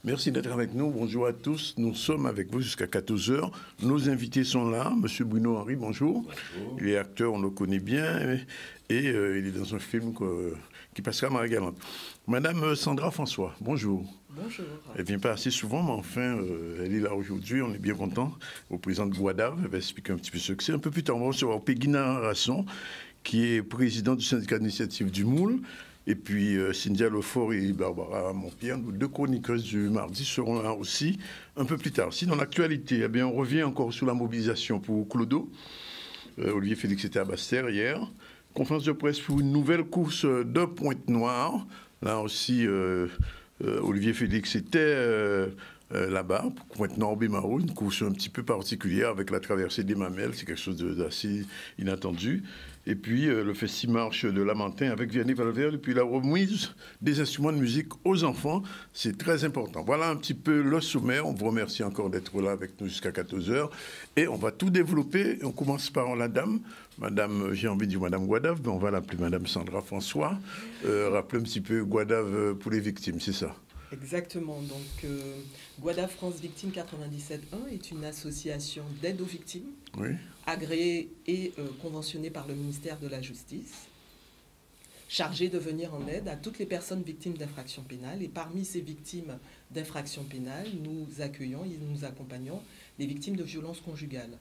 Merci d'être avec nous. Bonjour à tous. Nous sommes avec vous jusqu'à 14 heures. Nos invités sont là. Monsieur Bruno Henry, bonjour. Bonjour. Il est acteur, on le connaît bien. Et il est dans un film qui passera à Marie-Galante. Madame Sandra François, bonjour. Bonjour. Elle ne vient pas assez souvent, mais enfin, elle est là aujourd'hui. On est bien content. Au président de Guadave, elle va expliquer un petit peu ce que c'est. Un peu plus tard, on va recevoir Péguina Rasson, qui est président du syndicat d'initiative du Moule. Et puis Cynthia Lefort et Barbara Montpierre, nos deux chroniqueuses du mardi, seront là aussi un peu plus tard. Sinon, l'actualité, eh bien, on revient encore sur la mobilisation pour Clodo. Olivier Félix était à Basse-Terre hier. Conférence de presse pour une nouvelle course de Pointe-Noire. Là aussi, Olivier Félix était là-bas, pour Pointe-Noire-Bémaro, une course un petit peu particulière avec la traversée des Mamelles. C'est quelque chose d'assez inattendu. Et puis le Festi-Marche de Lamentin avec Vianney Valverde, et puis la remise des instruments de musique aux enfants, c'est très important. Voilà un petit peu le sommaire. On vous remercie encore d'être là avec nous jusqu'à 14 heures. Et on va tout développer. On commence par la dame. Madame, j'ai envie de dire Madame Guadave, mais on va l'appeler Madame Sandra François. Rappelez un petit peu Guadave pour les victimes, c'est ça? Exactement. Donc, Guadave France Victimes 97.1 est une association d'aide aux victimes, Oui. agréée et conventionnée par le ministère de la Justice, chargée de venir en aide à toutes les personnes victimes d'infractions pénales. Et parmi ces victimes d'infractions pénales, nous accueillons et nous accompagnons les victimes de violences conjugales.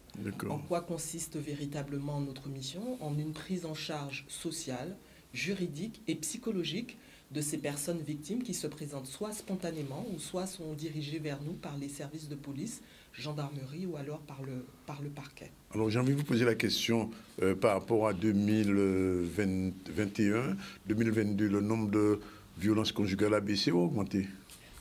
En quoi consiste véritablement notre mission? En une prise en charge sociale, juridique et psychologique de ces personnes victimes qui se présentent soit spontanément ou soit sont dirigées vers nous par les services de police, gendarmerie ou alors par le parquet. Alors j'ai envie de vous poser la question par rapport à 2021, 2022, le nombre de violences conjugales a baissé ou augmenté?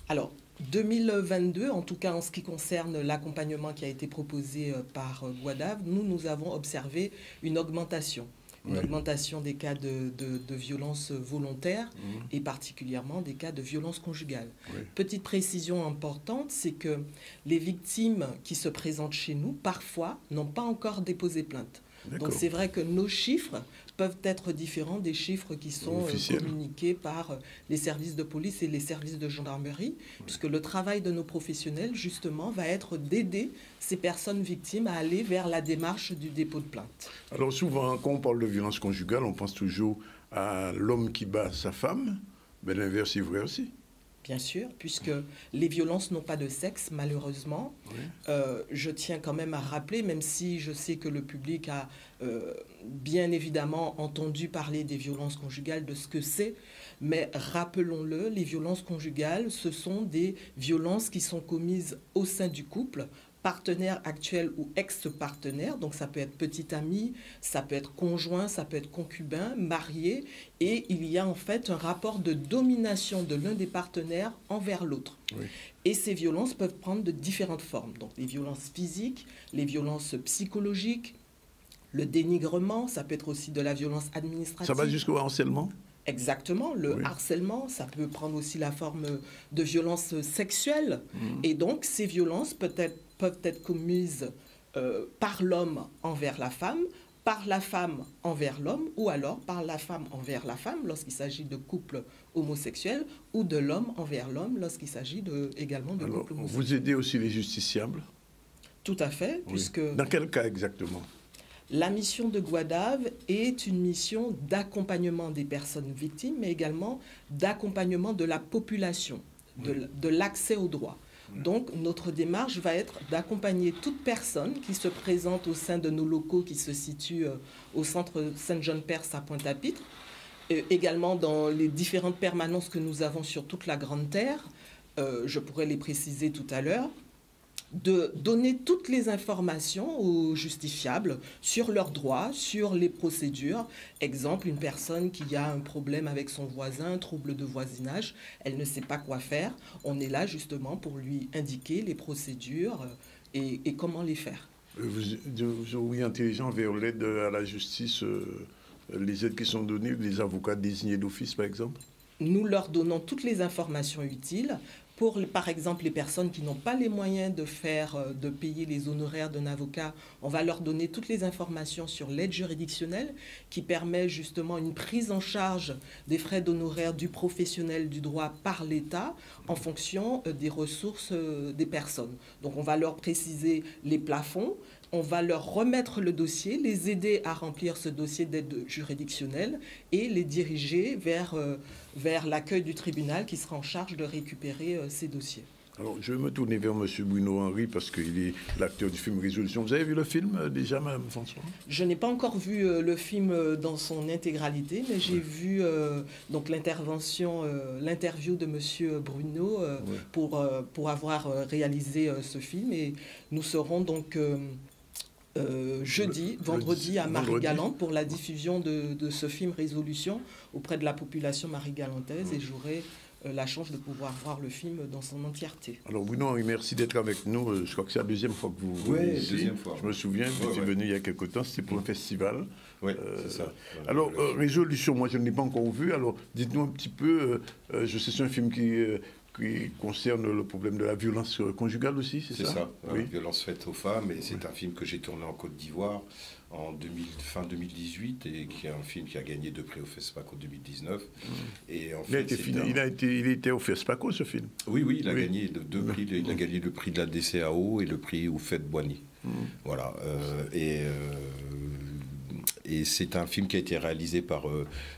Alors, 2022, en tout cas en ce qui concerne l'accompagnement qui a été proposé par Guadave, nous avons observé une augmentation. Une augmentation des cas de violences volontaires et particulièrement des cas de violences conjugales. Petite précision importante, c'est que les victimes qui se présentent chez nous, parfois, n'ont pas encore déposé plainte. Donc c'est vrai que nos chiffres peuvent être différents des chiffres qui sont communiqués par les services de police et les services de gendarmerie, puisque le travail de nos professionnels, justement, va être d'aider ces personnes victimes à aller vers la démarche du dépôt de plainte. Alors souvent, quand on parle de violence conjugale, on pense toujours à l'homme qui bat sa femme, mais l'inverse est vrai aussi. Bien sûr, puisque les violences n'ont pas de sexe, malheureusement. Je tiens quand même à rappeler, même si je sais que le public a bien évidemment entendu parler des violences conjugales, de ce que c'est, mais rappelons-le, les violences conjugales, ce sont des violences qui sont commises au sein du couple, partenaire actuel ou ex-partenaire, donc ça peut être petit ami, ça peut être conjoint, ça peut être concubin, marié, et il y a en fait un rapport de domination de l'un des partenaires envers l'autre. Et ces violences peuvent prendre de différentes formes, donc les violences physiques, les violences psychologiques, le dénigrement, ça peut être aussi de la violence administrative. Ça va jusqu'au harcèlement? Exactement, le harcèlement, ça peut prendre aussi la forme de violence sexuelle. Et donc, ces violences peuvent être commises par l'homme envers la femme, par la femme envers l'homme, ou alors par la femme envers la femme lorsqu'il s'agit de couples homosexuels, ou de l'homme envers l'homme lorsqu'il s'agit également de couples homosexuels. Vous aidez aussi les justiciables? Tout à fait, puisque... Dans quel cas exactement? La mission de Guadave est une mission d'accompagnement des personnes victimes, mais également d'accompagnement de la population, de l'accès aux droits. Donc, notre démarche va être d'accompagner toute personne qui se présente au sein de nos locaux qui se situent au centre Saint-Jean-Perse à Pointe-à-Pitre, également dans les différentes permanences que nous avons sur toute la Grande Terre, je pourrais les préciser tout à l'heure, de donner toutes les informations aux justifiables sur leurs droits, sur les procédures. Exemple, une personne qui a un problème avec son voisin, un trouble de voisinage, elle ne sait pas quoi faire. On est là justement pour lui indiquer les procédures et comment les faire. Vous auriez intelligent vers l'aide à la justice, les aides qui sont données, les avocats désignés d'office par exemple? Nous leur donnons toutes les informations utiles Pour, par exemple, les personnes qui n'ont pas les moyens de payer les honoraires d'un avocat, on va leur donner toutes les informations sur l'aide juridictionnelle qui permet justement une prise en charge des frais d'honoraires du professionnel du droit par l'État en fonction des ressources des personnes. Donc on va leur préciser les plafonds, on va leur remettre le dossier, les aider à remplir ce dossier d'aide juridictionnelle et les diriger vers l'accueil du tribunal qui sera en charge de récupérer ces dossiers. Alors, je vais me tourner vers M. Bruno Henry parce qu'il est l'acteur du film Résolution. Vous avez vu le film déjà, Mme François? Je n'ai pas encore vu le film dans son intégralité, mais j'ai vu donc l'interview de M. Bruno pour avoir réalisé ce film. Et nous serons donc vendredi à Marie-Galante pour la diffusion de ce film Résolution auprès de la population marie-galantaise et j'aurai la chance de pouvoir voir le film dans son entièreté. Alors Bruno, merci d'être avec nous. Je crois que c'est la deuxième fois que vous venez ici. Deuxième fois. Je me souviens, vous étiez venu il y a quelque temps, c'était pour un festival. Oui, c'est ça. Alors, Résolution, moi je ne l'ai pas encore vu. Alors, dites-nous un petit peu, je sais c'est un film qui concerne le problème de la violence conjugale aussi, c'est ça? C'est ça, oui. Violence faite aux femmes. Et c'est un film que j'ai tourné en Côte d'Ivoire fin 2018 et qui est un film qui a gagné 2 prix au FESPACO 2019. Et en fait, il était au FESPACO, ce film? Oui, il a gagné 2 prix. Il a gagné le prix de la DCAO et le prix Houphouët-Boigny. Voilà. Et c'est un film qui a été réalisé par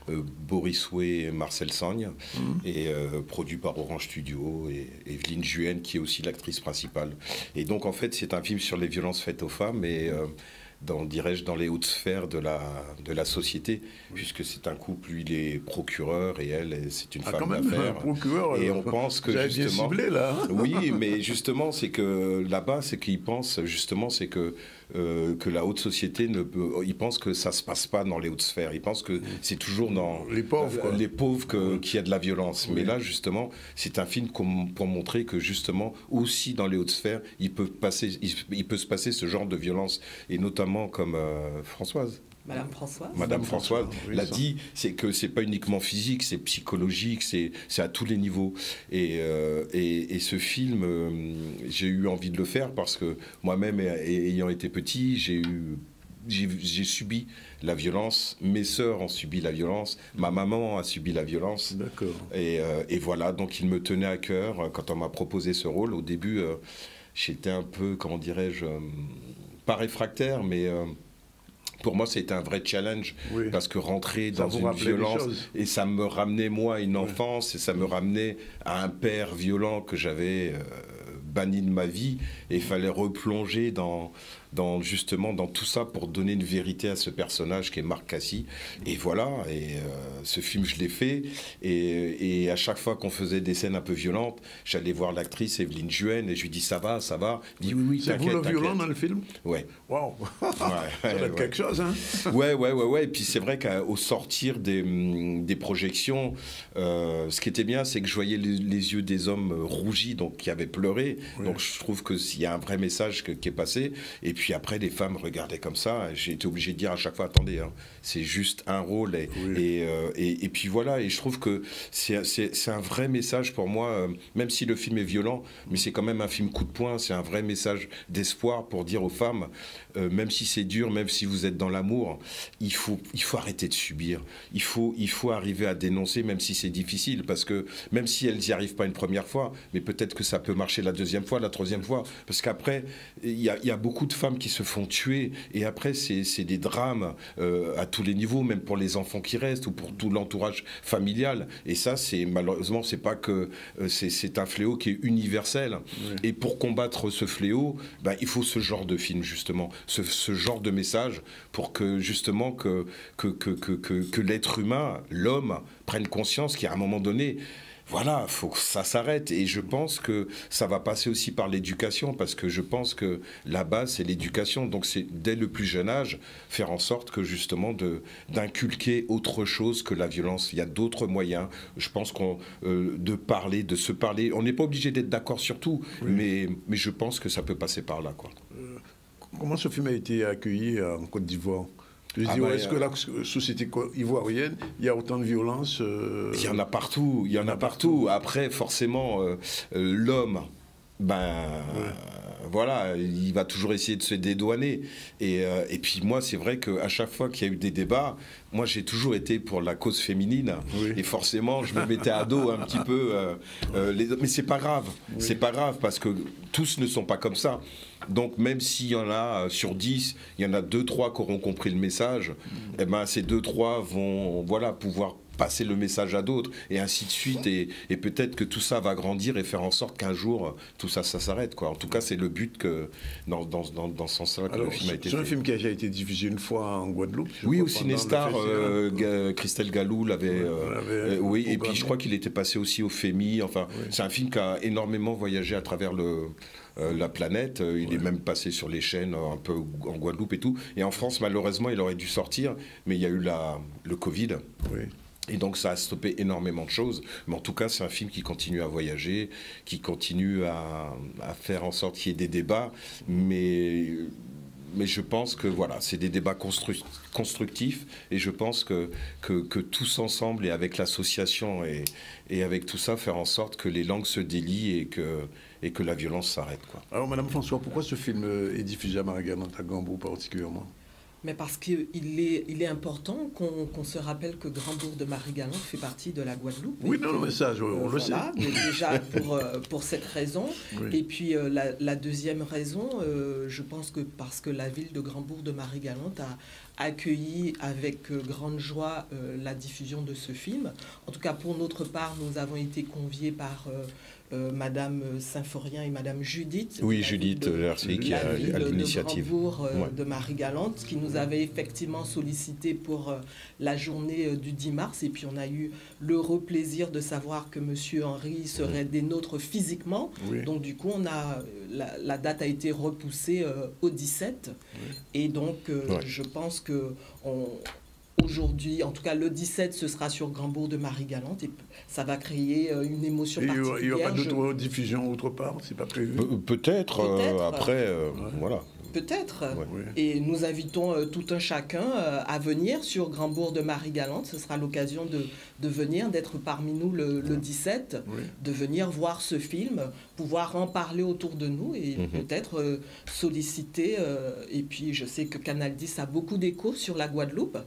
Boris Way et Marcel Sagne et produit par Orange Studio et Evelyne Juhen qui est aussi l'actrice principale. Et donc en fait c'est un film sur les violences faites aux femmes et dirais-je dans les hautes sphères de la société, puisque c'est un couple, lui il est procureur et elle c'est une femme d'affaires. Et on pense que justement, bien ciblé, là. Oui, mais justement c'est que là-bas c'est qu'ils pensent justement c'est que la haute société ils pensent que ça se passe pas dans les hautes sphères. Ils pensent que c'est toujours dans les pauvres, qu'il y a de la violence. Oui. Mais là, justement, c'est un film pour montrer que justement, aussi dans les hautes sphères, il peut se passer ce genre de violence, et notamment comme Françoise. Madame Françoise l'a dit, c'est que c'est pas uniquement physique, c'est psychologique, c'est à tous les niveaux. Et ce film, j'ai eu envie de le faire parce que moi-même, ayant été petit, j'ai subi la violence, mes sœurs ont subi la violence, ma maman a subi la violence. D'accord. Et voilà, donc il me tenait à cœur quand on m'a proposé ce rôle. Au début, j'étais un peu, comment dirais-je, pas réfractaire, mais pour moi, c'était un vrai challenge, parce que rentrer dans une violence, et ça me ramenait, moi, à une enfance, et ça me ramenait à un père violent que j'avais banni de ma vie, et il fallait replonger justement dans tout ça pour donner une vérité à ce personnage qui est Marc Cassis. Et voilà, ce film, je l'ai fait, et à chaque fois qu'on faisait des scènes un peu violentes, j'allais voir l'actrice Evelyne Juhen, et je lui dis ça va, il dit oui, c'est vous le violent dans le film? Ouais. Waouh. Ça doit être quelque chose, hein? Ouais. Et puis c'est vrai qu'au sortir des projections, ce qui était bien, c'est que je voyais les yeux des hommes rougis, donc qui avaient pleuré. Donc je trouve qu'il y a un vrai message qui est passé. Et puis après, les femmes regardaient comme ça. J'ai été obligé de dire à chaque fois, attendez, hein, c'est juste un rôle. Et puis voilà, et je trouve que c'est un vrai message pour moi, même si le film est violent, mais c'est quand même un film coup de poing, c'est un vrai message d'espoir pour dire aux femmes, même si c'est dur, même si vous êtes dans l'amour, il faut arrêter de subir. Il faut arriver à dénoncer, même si c'est difficile, parce que même si elles n'y arrivent pas une première fois, mais peut-être que ça peut marcher la deuxième fois, la troisième fois, parce qu'après, il y a beaucoup de femmes qui se font tuer, et après, c'est des drames à tous les niveaux, même pour les enfants qui restent, ou pour tout l'entourage familial, et ça, malheureusement, c'est pas que c'est un fléau qui est universel, et pour combattre ce fléau, il faut ce genre de film, justement, ce genre de message, pour que, justement, que l'être humain, l'homme, prenne conscience qu'à un moment donné, voilà, il faut que ça s'arrête. Et je pense que ça va passer aussi par l'éducation, parce que je pense que la base, c'est l'éducation. Donc c'est dès le plus jeune âge, faire en sorte que justement d'inculquer autre chose que la violence. Il y a d'autres moyens. Je pense de parler, de se parler. On n'est pas obligé d'être d'accord sur tout, mais je pense que ça peut passer par là, quoi. Comment ce film a été accueilli en Côte d'Ivoire? Est-ce que la société ivoirienne, il y a autant de violence Il y en a partout, il y en a partout. Après, forcément, l'homme, voilà, il va toujours essayer de se dédouaner. Et puis moi, c'est vrai qu'à chaque fois qu'il y a eu des débats, moi j'ai toujours été pour la cause féminine. Oui. Et forcément, je me mettais à dos un petit peu. Mais c'est pas grave, c'est pas grave parce que tous ne sont pas comme ça. Donc même s'il y en a sur 10, il y en a 2-3 qui auront compris le message, et ces 2-3 vont pouvoir passer le message à d'autres, et ainsi de suite, et peut-être que tout ça va grandir et faire en sorte qu'un jour, tout ça s'arrête, quoi. En tout cas, c'est le but que, dans ce sens-là, que le film a été fait. C'est un film qui a déjà été diffusé une fois en Guadeloupe. Oui, au Cinestar, Christelle Galou l'avait... oui, et puis je crois qu'il était passé aussi au FEMI, enfin, c'est un film qui a énormément voyagé à travers la planète, il est même passé sur les chaînes un peu en Guadeloupe et tout, et en France malheureusement il aurait dû sortir, mais il y a eu le Covid. Oui. Et donc ça a stoppé énormément de choses, mais en tout cas c'est un film qui continue à voyager, qui continue à faire en sorte qu'il y ait des débats, mais je pense que voilà, c'est des débats constructifs, et je pense que tous ensemble et avec l'association et avec tout ça, faire en sorte que les langues se délient et que la violence s'arrête, quoi. Alors Madame François, pourquoi ce film est diffusé à Marie-Galante, à Gambourg particulièrement? Mais parce qu'il est important qu'on se rappelle que Grand-Bourg de Marie-Galante fait partie de la Guadeloupe. Oui, non, mais ça, on le sait. Mais déjà pour cette raison. Oui. Et puis la deuxième raison, je pense que parce que la ville de Grand-Bourg de Marie-Galante a accueilli avec grande joie la diffusion de ce film. En tout cas, pour notre part, nous avons été conviés par Madame Symphorien et Madame Judith. Oui, Judith Lercy, qui a l'initiative. De Grand-Bourg de Marie-Galante, qui nous avait effectivement sollicité pour la journée du 10 mars. Et puis on a eu l'heureux plaisir de savoir que Monsieur Henry serait des nôtres physiquement. Oui. Donc du coup, la date a été repoussée au 17. Oui. Et donc, je pense que aujourd'hui, en tout cas le 17, ce sera sur Grand-Bourg de Marie-Galante, et ça va créer une émotion particulière. Il n'y aura pas d'autres diffusions autre part, c'est pas prévu? Peut-être, après, voilà. Peut-être. Ouais. Et nous invitons tout un chacun à venir sur Grand-Bourg de Marie-Galante. Ce sera l'occasion de venir, d'être parmi nous le 17, de venir voir ce film, pouvoir en parler autour de nous et peut-être solliciter. Et puis, je sais que Canal 10 a beaucoup d'échos sur la Guadeloupe.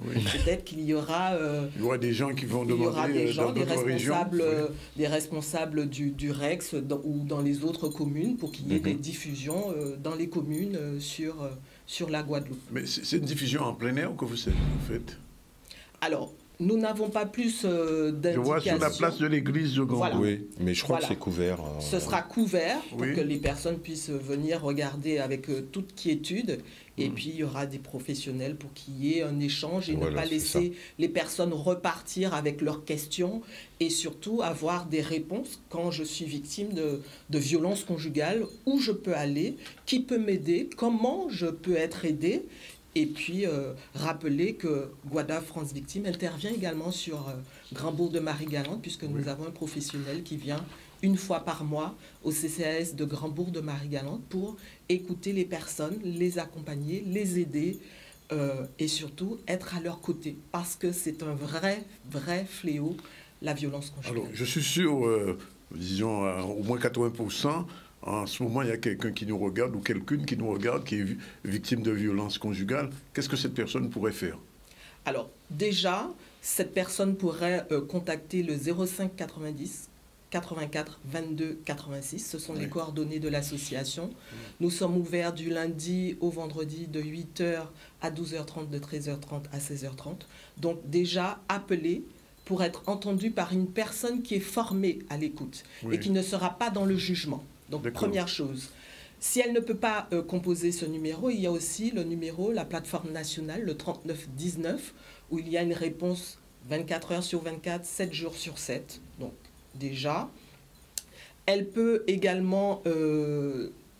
Peut-être qu'il y aura... il y aura des gens qui vont demander des responsables du Rex ou dans les autres communes pour qu'il y ait des diffusions dans les communes sur la Guadeloupe. Mais c'est une diffusion en plein air que vous faites? Alors, nous n'avons pas plus d'indications. Je vois sur la place de l'église de Grand. Voilà. Oui, mais je crois que c'est couvert. Ce sera couvert pour que les personnes puissent venir regarder avec toute quiétude. Et puis, il y aura des professionnels pour qu'il y ait un échange et ne pas laisser les personnes repartir avec leurs questions et surtout avoir des réponses quand je suis victime de violences conjugales, où je peux aller, qui peut m'aider, comment je peux être aidée. Et puis, rappeler que Guadave France Victime intervient également sur Grand-Bourg de Marie-Galante, puisque nous avons un professionnel qui vient une fois par mois au CCAS de Grand-Bourg de Marie-Galante pour écouter les personnes, les accompagner, les aider et surtout être à leur côté. Parce que c'est un vrai fléau, la violence conjugale. Alors, je suis sûr, disons, au moins 80%, en ce moment, il y a quelqu'un qui nous regarde ou quelqu'une qui nous regarde qui est victime de violences conjugales. Qu'est-ce que cette personne pourrait faire? Alors, déjà, cette personne pourrait contacter le 05 90 84 22 86. Ce sont les coordonnées de l'association. Nous sommes ouverts du lundi au vendredi de 8h à 12h30, de 13h30 à 16h30. Donc, déjà, appelez pour être entendu par une personne qui est formée à l'écoute et qui ne sera pas dans le jugement. Donc, première chose, si elle ne peut pas composer ce numéro, il y a aussi le numéro, la plateforme nationale, le 3919, où il y a une réponse 24 heures sur 24, 7 jours sur 7. Donc, déjà, elle peut également,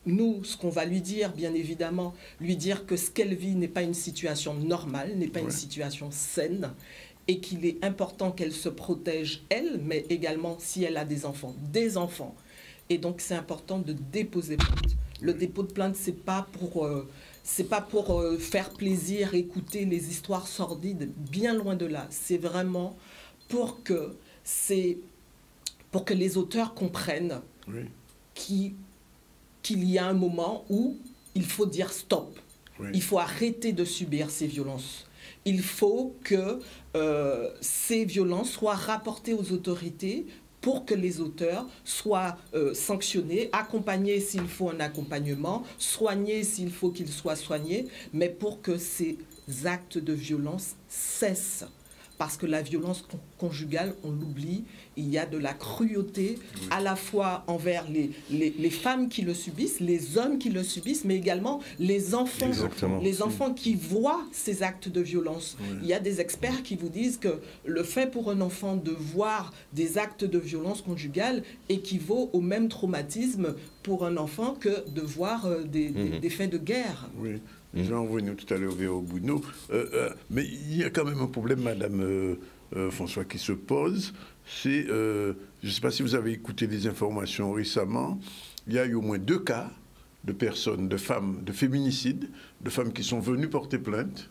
nous, ce qu'on va lui dire, bien évidemment, lui dire que ce qu'elle vit n'est pas une situation normale, n'est pas une situation saine, et qu'il est important qu'elle se protège, elle, mais également, si elle a des enfants. Et donc, c'est important de déposer plainte. Le dépôt de plainte, c'est pas pour c'est pas pour faire plaisir, écouter les histoires sordides, bien loin de là. C'est vraiment pour que les auteurs comprennent qu'il y a un moment où il faut dire stop. Il faut arrêter de subir ces violences. Il faut que ces violences soient rapportées aux autorités pour que les auteurs soient sanctionnés, accompagnés s'il faut un accompagnement, soignés s'il faut qu'ils soient soignés, mais pour que ces actes de violence cessent. Parce que la violence conjugale, on l'oublie, il y a de la cruauté à la fois envers les femmes qui le subissent, les hommes qui le subissent, mais également les enfants. Les enfants qui voient ces actes de violence. Il y a des experts qui vous disent que le fait pour un enfant de voir des actes de violence conjugale équivaut au même traumatisme pour un enfant que de voir des faits de guerre. J'en revenais tout à l'heure vers Bruno. Mais il y a quand même un problème, Madame François, qui se pose. C'est, je ne sais pas si vous avez écouté les informations récemment, il y a eu au moins 2 cas de personnes, de femmes, de féminicides, de femmes qui sont venues porter plainte,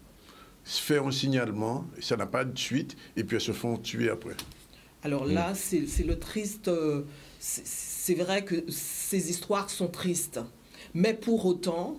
faire un signalement, et ça n'a pas de suite, et puis elles se font tuer après. Alors là, c'est le triste... c'est vrai que ces histoires sont tristes. Mais pour autant...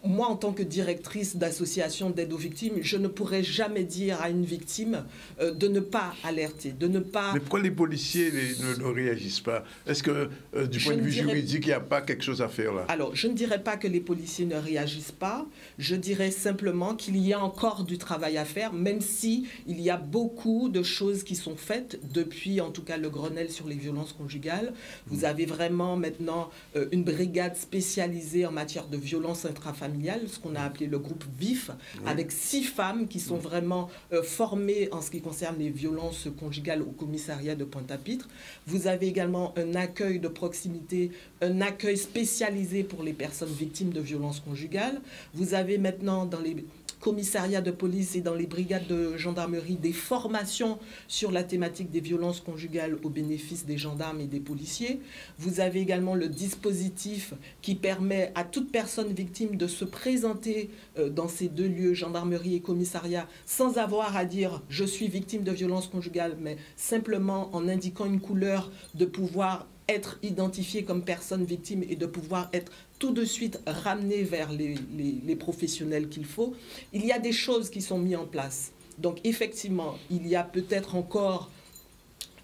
Moi, en tant que directrice d'association d'aide aux victimes, je ne pourrais jamais dire à une victime de ne pas alerter, de ne pas... Mais pourquoi les policiers ne réagissent pas? Est-ce que, du point de vue juridique, il n'y a pas quelque chose à faire là? Alors, je ne dirais pas que les policiers ne réagissent pas. Je dirais simplement qu'il y a encore du travail à faire, même si il y a beaucoup de choses qui sont faites depuis, en tout cas, le Grenelle sur les violences conjugales. Vous avez vraiment maintenant une brigade spécialisée en matière de violences intrafamiliales, ce qu'on a appelé le groupe VIF, avec 6 femmes qui sont vraiment formées en ce qui concerne les violences conjugales au commissariat de Pointe-à-Pitre. Vous avez également un accueil de proximité, un accueil spécialisé pour les personnes victimes de violences conjugales. Vous avez maintenant dans les commissariats de police et dans les brigades de gendarmerie des formations sur la thématique des violences conjugales au bénéfice des gendarmes et des policiers. Vous avez également le dispositif qui permet à toute personne victime de se présenter dans ces 2 lieux, gendarmerie et commissariat, sans avoir à dire « je suis victime de violences conjugales », mais simplement en indiquant une couleur, de pouvoir être identifié comme personne victime et de pouvoir être tout de suite ramené vers les professionnels qu'il faut. Il y a des choses qui sont mises en place. Donc effectivement, il y a peut-être encore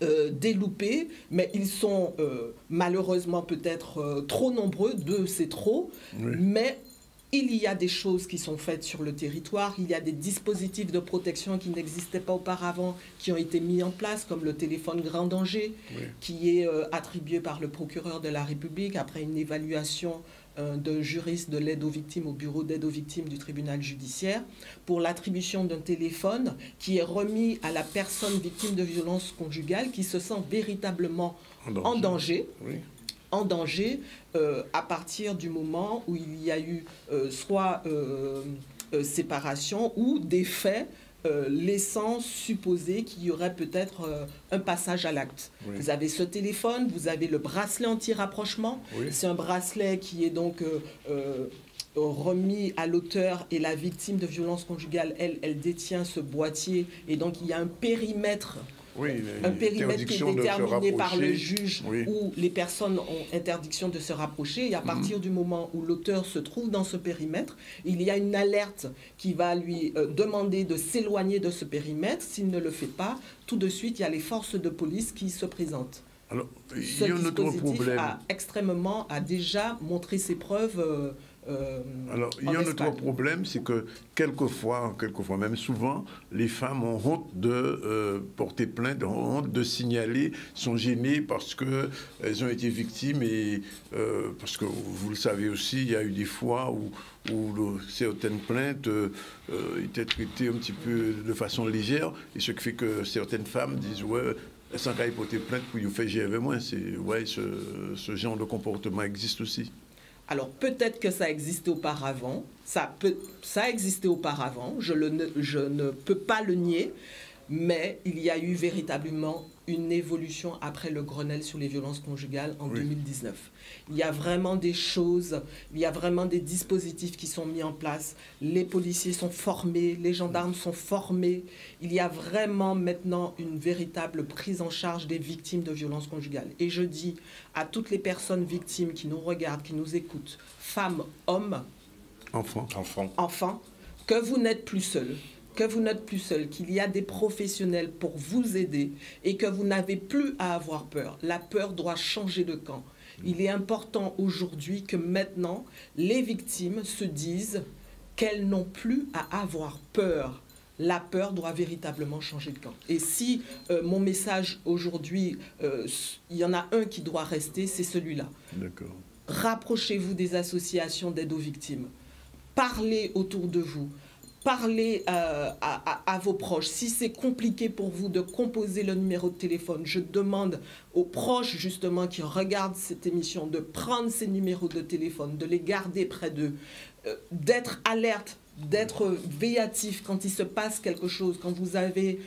des loupés, mais ils sont malheureusement peut-être trop nombreux, 2 c'est trop, mais il y a des choses qui sont faites sur le territoire, il y a des dispositifs de protection qui n'existaient pas auparavant, qui ont été mis en place, comme le téléphone grand danger, qui est attribué par le procureur de la République après une évaluation d'un juriste de l'aide aux victimes au bureau d'aide aux victimes du tribunal judiciaire, pour l'attribution d'un téléphone qui est remis à la personne victime de violences conjugales qui se sent véritablement en danger. En danger à partir du moment où il y a eu soit séparation ou des faits laissant supposer qu'il y aurait peut-être un passage à l'acte. Vous avez ce téléphone, vous avez le bracelet anti-rapprochement. C'est un bracelet qui est donc remis à l'auteur, et la victime de violences conjugales, elle détient ce boîtier, et donc il y a un périmètre. Un périmètre qui est déterminé par le juge où les personnes ont interdiction de se rapprocher, et à partir du moment où l'auteur se trouve dans ce périmètre, il y a une alerte qui va lui demander de s'éloigner de ce périmètre. S'il ne le fait pas, tout de suite, il y a les forces de police qui se présentent. Alors, il y a un autre problème. A déjà montré ses preuves. Alors, il y a un autre problème, c'est que quelquefois, même souvent, les femmes ont honte de porter plainte, ont honte de signaler, sont gênées parce qu'elles ont été victimes, et parce que vous le savez aussi, il y a eu des fois où certaines plaintes étaient traitées un petit peu de façon légère, et ce qui fait que certaines femmes disent « ouais, sans qu'elles porter plainte pour vous faire gérer moins ». Ce genre de comportement existe aussi. Alors peut-être que ça existait auparavant, ça existait auparavant, je ne peux pas le nier, Mais il y a eu véritablement une évolution après le Grenelle sur les violences conjugales en 2019. Il y a vraiment des choses, il y a vraiment des dispositifs qui sont mis en place. Les policiers sont formés, les gendarmes sont formés. Il y a vraiment maintenant une véritable prise en charge des victimes de violences conjugales. Et je dis à toutes les personnes victimes qui nous regardent, qui nous écoutent, femmes, hommes, enfants, que vous n'êtes plus seuls. Que vous n'êtes plus seul, qu'il y a des professionnels pour vous aider et que vous n'avez plus à avoir peur. La peur doit changer de camp. Il est important aujourd'hui que maintenant, les victimes se disent qu'elles n'ont plus à avoir peur. La peur doit véritablement changer de camp. Et si mon message aujourd'hui, il y en a un qui doit rester, c'est celui-là. D'accord. Rapprochez-vous des associations d'aide aux victimes. Parlez autour de vous. Parlez à vos proches. Si c'est compliqué pour vous de composer le numéro de téléphone, je demande aux proches justement qui regardent cette émission de prendre ces numéros de téléphone, de les garder près d'eux, d'être alerte, d'être véatif quand il se passe quelque chose, quand vous avez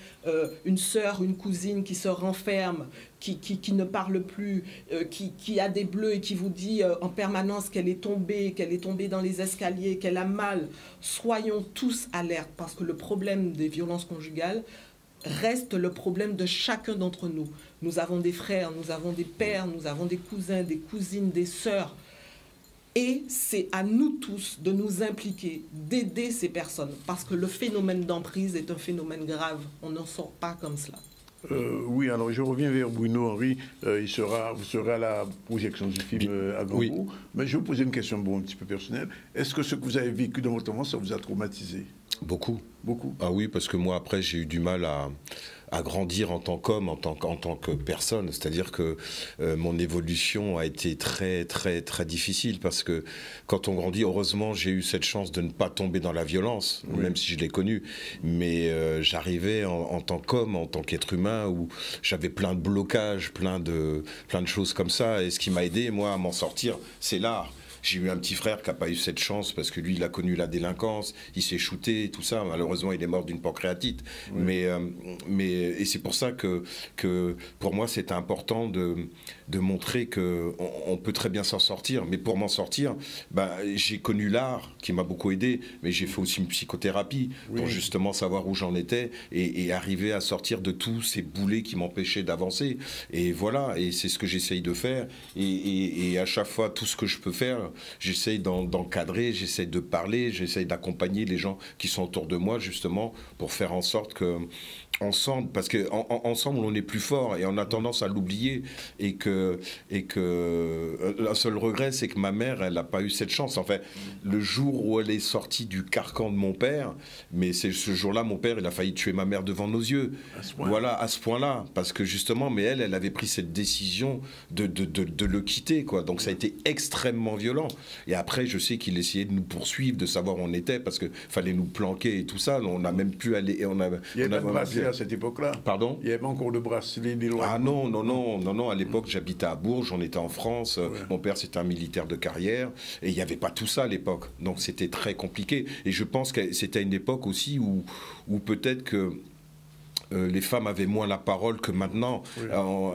une sœur, une cousine qui se renferme, qui ne parle plus, qui a des bleus et qui vous dit en permanence qu'elle est tombée dans les escaliers, qu'elle a mal. Soyons tous alertes parce que le problème des violences conjugales reste le problème de chacun d'entre nous. Nous avons des frères, nous avons des pères, nous avons des cousins, des cousines, des sœurs. Et c'est à nous tous de nous impliquer, d'aider ces personnes, parce que le phénomène d'emprise est un phénomène grave. On n'en sort pas comme cela. Oui, alors je reviens vers Bruno Henry. Vous serez à la projection du film avant vous. Mais je vais vous poser une question un petit peu personnelle. Est-ce que ce que vous avez vécu dans votre enfance, ça vous a traumatisé? Beaucoup. Beaucoup. Ah oui, parce que moi, après, j'ai eu du mal à grandir en tant qu'homme, en tant que personne. C'est-à-dire que mon évolution a été très, très, très difficile parce que quand on grandit, heureusement, j'ai eu cette chance de ne pas tomber dans la violence, même si je l'ai connue. Mais j'arrivais en tant qu'homme, en tant qu'être humain, où j'avais plein de blocages, plein de choses comme ça. Et ce qui m'a aidé, moi, à m'en sortir, c'est l'art. J'ai eu un petit frère qui n'a pas eu cette chance parce que lui, il a connu la délinquance, il s'est shooté, tout ça. Malheureusement, il est mort d'une pancréatite. Oui. Et c'est pour ça que pour moi, c'était important de montrer qu'on peut très bien s'en sortir. Mais pour m'en sortir, j'ai connu l'art qui m'a beaucoup aidé, mais j'ai fait aussi une psychothérapie pour justement savoir où j'en étais et arriver à sortir de tous ces boulets qui m'empêchaient d'avancer. Et voilà, et c'est ce que j'essaye de faire. Et à chaque fois, tout ce que je peux faire, j'essaye d'encadrer, j'essaye de parler, j'essaye d'accompagner les gens qui sont autour de moi justement pour faire en sorte que ensemble, parce que ensemble on est plus fort et on a tendance à l'oublier et que le seul regret c'est que ma mère elle n'a pas eu cette chance. En fait, le jour où elle est sortie du carcan de mon père, mais c'est ce jour-là mon père il a failli tuer ma mère devant nos yeux. Voilà, à ce point-là, parce que justement, mais elle avait pris cette décision de le quitter quoi. Donc ça a été extrêmement violent. Et après je sais qu'il essayait de nous poursuivre, de savoir où on était parce que fallait nous planquer et tout ça. On n'a même pu aller. À cette époque-là. Pardon? Il y avait encore de bracelets, des lois. Ah non. À l'époque, j'habitais à Bourges, on était en France. Mon père, c'était un militaire de carrière. Et il n'y avait pas tout ça à l'époque. Donc, c'était très compliqué. Et je pense que c'était une époque aussi où peut-être que les femmes avaient moins la parole que maintenant.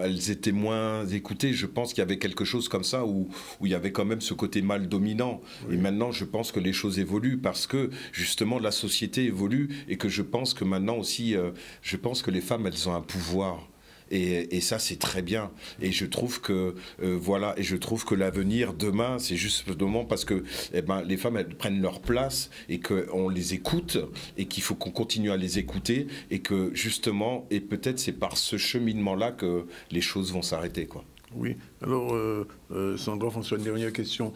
Elles étaient moins écoutées. Je pense qu'il y avait quelque chose comme ça où il y avait quand même ce côté mâle dominant. Et maintenant, je pense que les choses évoluent parce que justement la société évolue et que je pense que maintenant aussi, je pense que les femmes, elles ont un pouvoir. Et ça c'est très bien et je trouve que voilà, et je trouve que l'avenir demain c'est justement parce que les femmes elles prennent leur place et qu'on les écoute et qu'il faut qu'on continue à les écouter et que justement et peut-être c'est par ce cheminement là que les choses vont s'arrêter quoi. Oui. Alors, Sandra, François, une dernière question.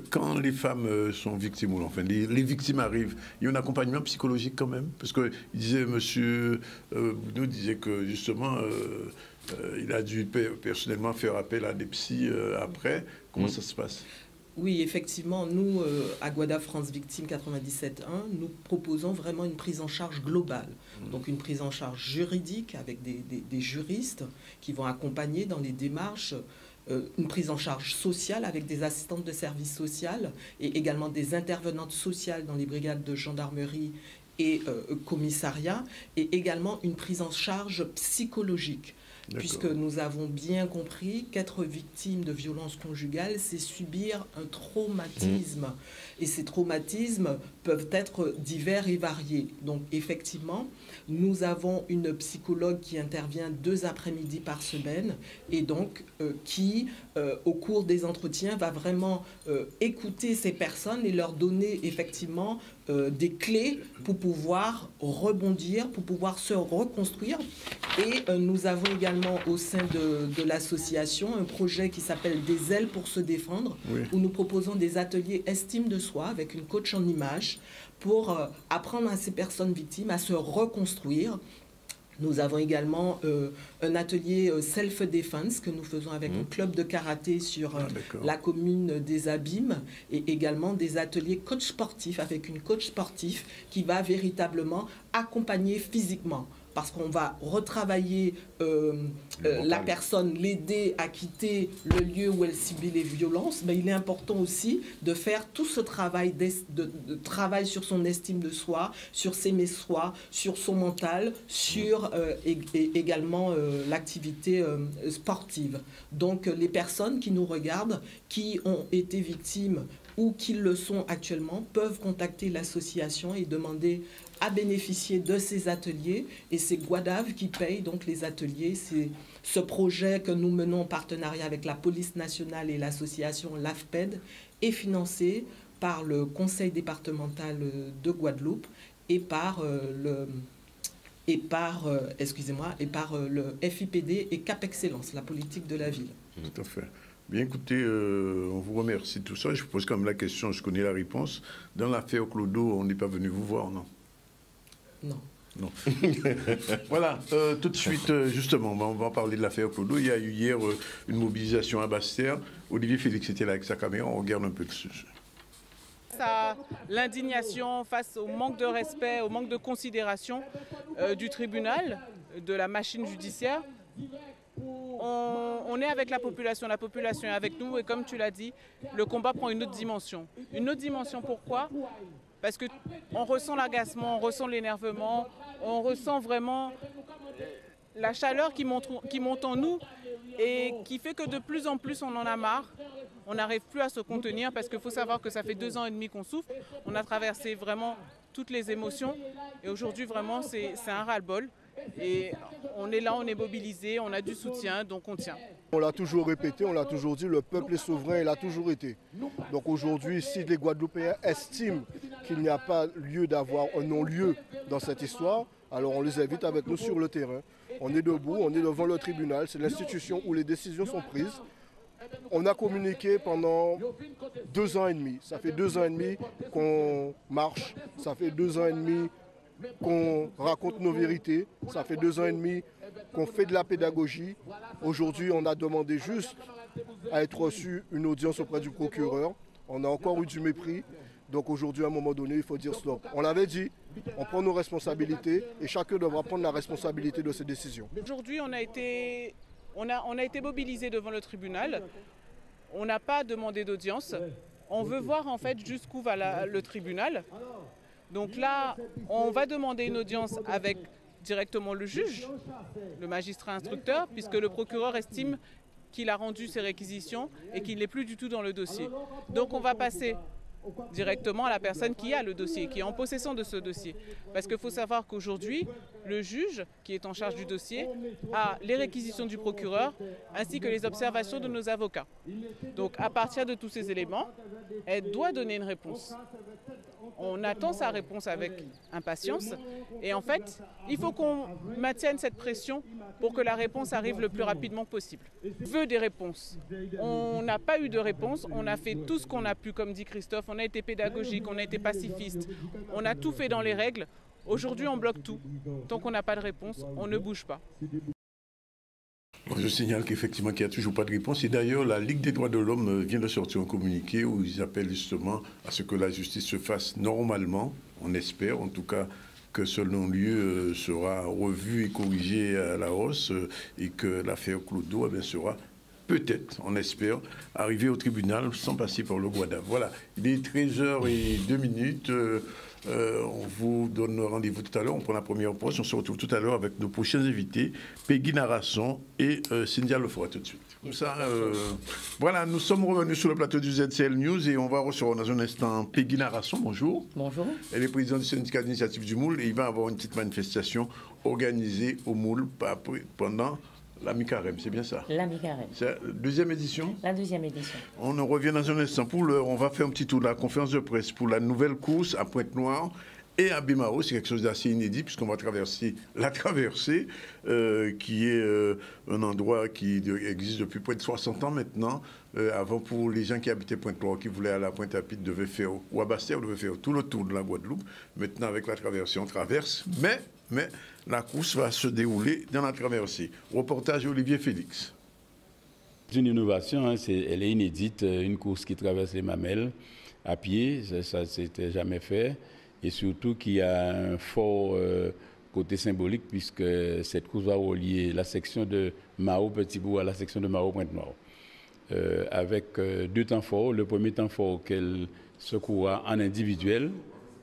Quand les femmes sont victimes, ou enfin, les victimes arrivent, il y a un accompagnement psychologique quand même? Parce que monsieur Boudou disait que justement, il a dû personnellement faire appel à des psys après. Comment ça se passe? Oui, effectivement, nous, à Guada France Victime 97.1, nous proposons vraiment une prise en charge globale. Donc une prise en charge juridique avec des juristes qui vont accompagner dans les démarches, une prise en charge sociale avec des assistantes de services sociaux et également des intervenantes sociales dans les brigades de gendarmerie et commissariat, et également une prise en charge psychologique. Puisque nous avons bien compris qu'être victime de violences conjugales, c'est subir un traumatisme. Et ces traumatismes peuvent être divers et variés. Donc effectivement, nous avons une psychologue qui intervient 2 après-midi par semaine et donc qui, au cours des entretiens, va vraiment écouter ces personnes et leur donner effectivement des clés pour pouvoir rebondir, pour pouvoir se reconstruire. Et nous avons également au sein de l'association un projet qui s'appelle Des ailes pour se défendre, où nous proposons des ateliers estime de soi avec une coach en images pour apprendre à ces personnes victimes à se reconstruire. Nous avons également un atelier self-defense que nous faisons avec un club de karaté sur la commune des Abîmes et également des ateliers coach sportif avec une coach sportif qui va véritablement accompagner physiquement. Parce qu'on va retravailler la personne, l'aider à quitter le lieu où elle subit les violences, mais il est important aussi de faire tout ce travail, de travail sur son estime de soi, sur s'aimer soi, sur son mental, sur également l'activité sportive. Donc les personnes qui nous regardent, qui ont été victimes ou qui le sont actuellement, peuvent contacter l'association et demander à bénéficier de ces ateliers. Et c'est Guadave qui paye donc les ateliers. C'est ce projet que nous menons en partenariat avec la police nationale et l'association LAFPED est financé par le conseil départemental de Guadeloupe et par le FIPD et Cap Excellence, la politique de la ville. Tout à fait. Bien, écoutez, on vous remercie de tout ça. Je vous pose quand même la question, je connais la réponse. Dans l'affaire Clodo, on n'est pas venu vous voir, non? Non. Non. Voilà, tout de suite, justement, on va parler de l'affaire Clodo. Il y a eu hier une mobilisation à Basse-Terre. Olivier Félix était là avec sa caméra, on regarde un peu dessus. L'indignation face au manque de respect, au manque de considération du tribunal, de la machine judiciaire. On est avec la population est avec nous et comme tu l'as dit, le combat prend une autre dimension. Une autre dimension pourquoi ? Parce qu'on ressent l'agacement, on ressent l'énervement, on ressent vraiment la chaleur qui monte en nous et qui fait que de plus en plus on en a marre. On n'arrive plus à se contenir parce qu'il faut savoir que ça fait 2 ans et demi qu'on souffre. On a traversé vraiment toutes les émotions et aujourd'hui vraiment c'est un ras-le-bol. Et on est là, on est mobilisé, on a du soutien, donc on tient. On l'a toujours répété, on l'a toujours dit, le peuple est souverain, il a toujours été. Donc aujourd'hui, si les Guadeloupéens estiment qu'il n'y a pas lieu d'avoir un non-lieu dans cette histoire, alors on les invite avec nous sur le terrain. On est debout, on est devant le tribunal, c'est l'institution où les décisions sont prises. On a communiqué pendant 2 ans et demi. Ça fait 2 ans et demi qu'on marche, ça fait 2 ans et demi qu'on raconte nos vérités. Ça fait 2 ans et demi qu'on fait de la pédagogie. Aujourd'hui, on a demandé juste à être reçu une audience auprès du procureur. On a encore eu du mépris. Donc aujourd'hui, à un moment donné, il faut dire stop. On l'avait dit, on prend nos responsabilités et chacun devra prendre la responsabilité de ses décisions. Aujourd'hui, on a été mobilisés devant le tribunal. On n'a pas demandé d'audience. On veut voir en fait jusqu'où va le tribunal. Donc là, on va demander une audience avec directement le juge, le magistrat instructeur, puisque le procureur estime qu'il a rendu ses réquisitions et qu'il n'est plus du tout dans le dossier. Donc on va passer directement à la personne qui a le dossier, qui est en possession de ce dossier. Parce qu'il faut savoir qu'aujourd'hui, le juge qui est en charge du dossier a les réquisitions du procureur ainsi que les observations de nos avocats. Donc à partir de tous ces éléments, elle doit donner une réponse. On attend sa réponse avec impatience et en fait, il faut qu'on maintienne cette pression pour que la réponse arrive le plus rapidement possible. On veut des réponses. On n'a pas eu de réponse, on a fait tout ce qu'on a pu, comme dit Christophe, on a été pédagogique, on a été pacifiste, on a tout fait dans les règles. Aujourd'hui, on bloque tout. Tant qu'on n'a pas de réponse, on ne bouge pas. Je signale qu'effectivement, qu'il n'y a toujours pas de réponse. Et d'ailleurs, la Ligue des droits de l'homme vient de sortir un communiqué où ils appellent justement à ce que la justice se fasse normalement. On espère, en tout cas, que ce non-lieu sera revu et corrigé à la hausse et que l'affaire Clodo sera peut-être, on espère, arriver au tribunal sans passer par le Guadave. Voilà, il est 13h02. On vous donne rendez-vous tout à l'heure. On prend la première pause. On se retrouve tout à l'heure avec nos prochains invités, Peggy Narasson et Cynthia Lefort, tout de suite. Comme ça, voilà, nous sommes revenus sur le plateau du ZCL News et on va recevoir dans un instant Peggy Narasson. Bonjour. Bonjour. Elle est présidente du syndicat d'initiative du Moule et il va y avoir une petite manifestation organisée au Moule pendant la mi-carême, c'est bien ça? La mi-carême. C'est la deuxième édition? La deuxième édition. On en revient dans un instant. On va faire un petit tour de la conférence de presse pour la nouvelle course à Pointe-Noire et à Bimao. C'est quelque chose d'assez inédit puisqu'on va traverser la traversée, qui est un endroit qui existe depuis près de 60 ans maintenant. Avant, pour les gens qui habitaient Pointe-Noire, qui voulaient aller à Pointe-à-Pitre, devaient faire, ou à Bastère, devaient faire tout le tour de la Guadeloupe. Maintenant, avec la traversée, on traverse. Mais la course va se dérouler dans la traversée. Reportage Olivier Félix. C'est une innovation, hein, elle est inédite, une course qui traverse les Mamelles à pied, ça s'était jamais fait. Et surtout qu'il y a un fort côté symbolique puisque cette course va relier la section de Mao-Petit-Bourg à la section de Mao-Pointe-Noire. Avec deux temps forts. Le premier temps fort auquel se courra en individuel,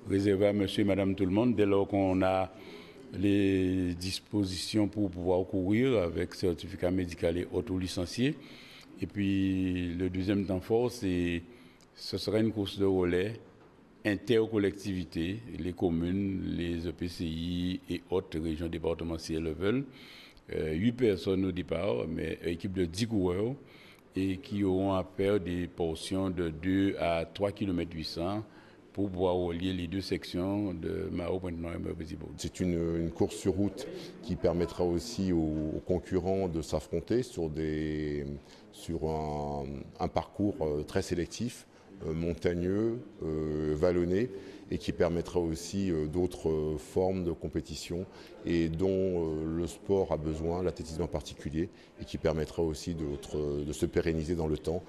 réservé à monsieur et madame tout le monde, dès lors qu'on a les dispositions pour pouvoir courir avec certificat médical et auto-licencié. Et puis le deuxième temps fort, ce sera une course de relais intercollectivité, les communes, les EPCI et autres régions départementales si elles le veulent. 8 personnes au départ, mais équipe de 10 coureurs et qui auront à faire des portions de 2 à 3 km 800 pour pouvoir relier les deux sections de Mao, Pointe-Noire et Mao-Petit-Bourg. C'est une course sur route qui permettra aussi aux concurrents de s'affronter sur un parcours très sélectif, montagneux, vallonné, et qui permettra aussi d'autres formes de compétition et dont le sport a besoin, l'athlétisme en particulier, et qui permettra aussi de se pérenniser dans le temps,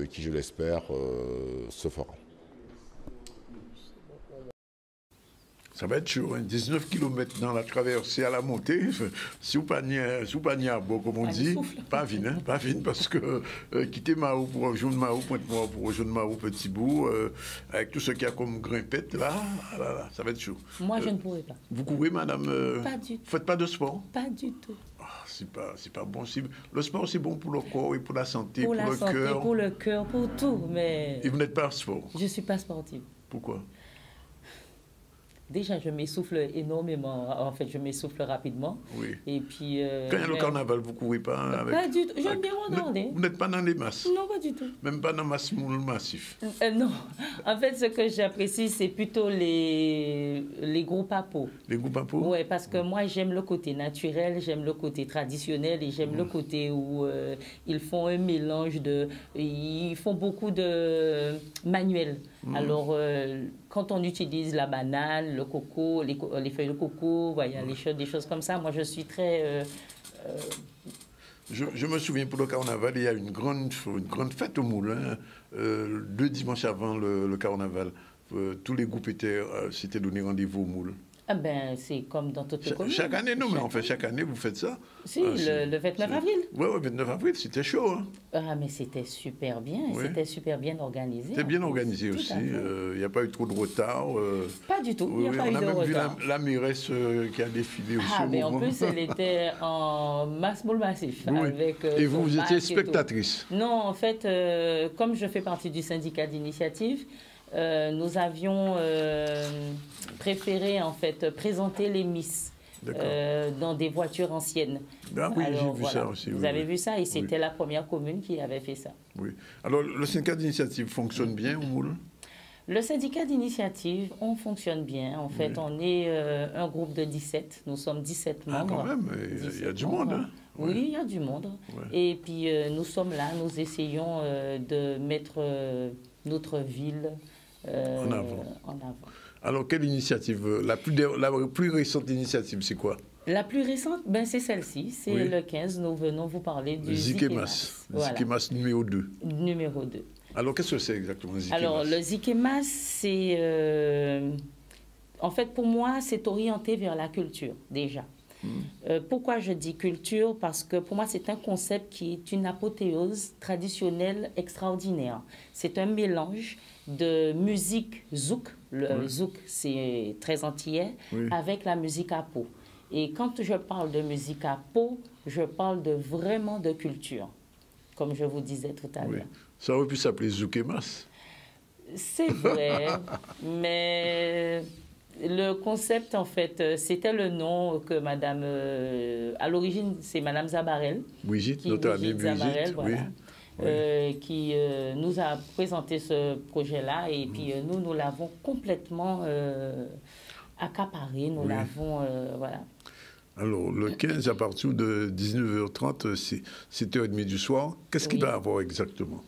qui, je l'espère, se fera. Ça va être chaud, hein? 19 km dans la traversée à la montée. Si vous paniez à beau, comme on dit, pas vine, parce que quitter Mao pour rejoindre Mao, Pointe-Noire pour rejoindre Mao, Petit-Bourg, avec tout ce qu'il y a comme grimpette, là, ça va être chaud. Moi, je ne pourrais pas. Vous courez, madame? Pas du tout. Vous faites pas de sport? Pas du tout. C'est pas bon. Le sport, c'est bon pour le corps et pour la santé, pour la santé, cœur. pour le cœur, pour tout, mais... Et vous n'êtes pas sport? Je ne suis pas sportive. Pourquoi? Déjà, je m'essouffle énormément. En fait, je m'essouffle rapidement. Oui. Et puis... Quand il y a le carnaval, vous ne courez pas avec... Pas du tout. J'aime bien regarder. Vous n'êtes pas dans les masses? Non, pas du tout. Même pas dans masse moule massif? Non. En fait, ce que j'apprécie, c'est plutôt les groupes à peau. Les groupes à peau? Oui, parce que moi, j'aime le côté naturel, j'aime le côté traditionnel et j'aime le côté où ils font un mélange de... Ils font beaucoup de manuels. Alors, quand on utilise la banane, le coco, les feuilles de coco, voilà, des choses comme ça, moi, je suis très... Je me souviens, pour le carnaval, il y a une grande fête au Moule, hein, 2 dimanches avant le carnaval. Tous les groupes s'étaient donné rendez-vous au Moule. Ah ben, c'est comme dans toutes les communes. Chaque année, non, mais en fait, chaque année, vous faites ça? Si, le 29 avril. Oui, le 29 avril, c'était chaud. Hein? Ah, mais c'était super bien, c'était super bien organisé. C'était bien organisé aussi, il n'y a pas eu trop de retard. Pas du tout, il n'y a pas eu de retard. On a même vu la mairesse qui a défilé aussi. Ah, mais en plus, elle était en masse boule massif. Oui. Avec, et vous étiez spectatrice? Non, en fait, comme je fais partie du syndicat d'initiative, nous avions préféré en fait présenter les Miss dans des voitures anciennes. Ah oui, j'ai vu ça aussi. Vous avez vu ça et c'était la première commune qui avait fait ça. Oui. Alors, le syndicat d'initiative fonctionne bien au Moule? Le syndicat d'initiative, on fonctionne bien. En fait, on est un groupe de 17. Nous sommes 17 membres. Ah, quand même, il y a du monde. Hein? Oui, il y a du monde. Ouais. Et puis, nous sommes là, nous essayons de mettre notre ville en avant. Alors, quelle initiative? La plus récente initiative, c'est quoi? La plus récente, ben, c'est celle-ci. C'est le 15. Nous venons vous parler du Zikemas. Voilà. Zikemas numéro 2. Numéro 2. Alors, qu'est-ce que c'est exactement, le Zikemas? Alors, le Zikemas, c'est... en fait, pour moi, c'est orienté vers la culture, déjà. Pourquoi je dis culture? Parce que pour moi, c'est un concept qui est une apothéose traditionnelle extraordinaire. C'est un mélange de musique zouk, le zouk c'est très antillais, avec la musique à peau. Et quand je parle de musique à peau, je parle vraiment de culture, comme je vous disais tout à l'heure. Ça aurait pu s'appeler Zoukemas. C'est vrai, mais le concept, en fait, c'était le nom que Madame... à l'origine, c'est Madame Zabarel. Brigitte, notre amie Brigitte, Zabarel, voilà, qui nous a présenté ce projet-là. Et puis, nous l'avons complètement accaparé. Nous l'avons... voilà. Alors, le 15, à partir de 19h30, c'est 7h30 du soir. Qu'est-ce qu'il va y avoir exactement?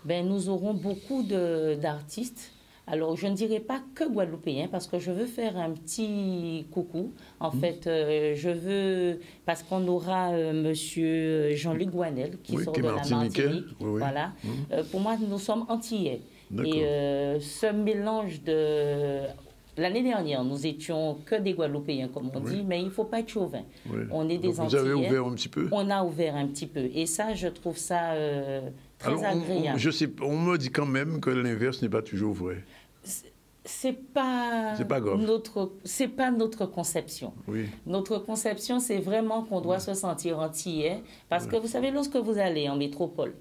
Ben, nous aurons beaucoup d'artistes. Alors, je ne dirais pas que guadeloupéens, parce que je veux faire un petit coucou. En fait, je veux... Parce qu'on aura Monsieur Jean-Luc Guanel, qui sort de la Martinique. Voilà. Pour moi, nous sommes antillais. Et ce mélange de... L'année dernière, nous étions que des Guadeloupéens, comme on dit, mais il ne faut pas être chauvin. On est des Antillais. Vous avez ouvert un petit peu? On a ouvert un petit peu. Et ça, je trouve ça très agréable. On me dit quand même que l'inverse n'est pas toujours vrai. C'est pas grave. C'est pas notre conception. Notre conception, c'est vraiment qu'on doit se sentir antillais. Parce que vous savez, lorsque vous allez en métropole,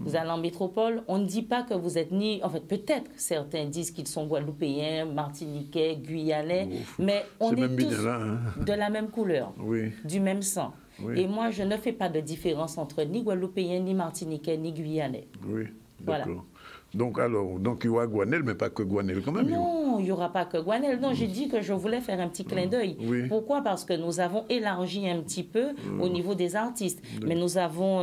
vous allez en métropole, on ne dit pas que vous êtes ni... En fait, peut-être certains disent qu'ils sont guadeloupéens, martiniquais, guyanais, mais on est tous de la même couleur, du même sang. Et moi, je ne fais pas de différence entre ni guadeloupéens, ni martiniquais, ni guyanais. Voilà. Donc il y aura Guanel, mais pas que Guanel quand même. Non, il n'y aura pas que Guanel. Non, j'ai dit que je voulais faire un petit clin d'œil. Pourquoi? Parce que nous avons élargi un petit peu au niveau des artistes. Mais nous avons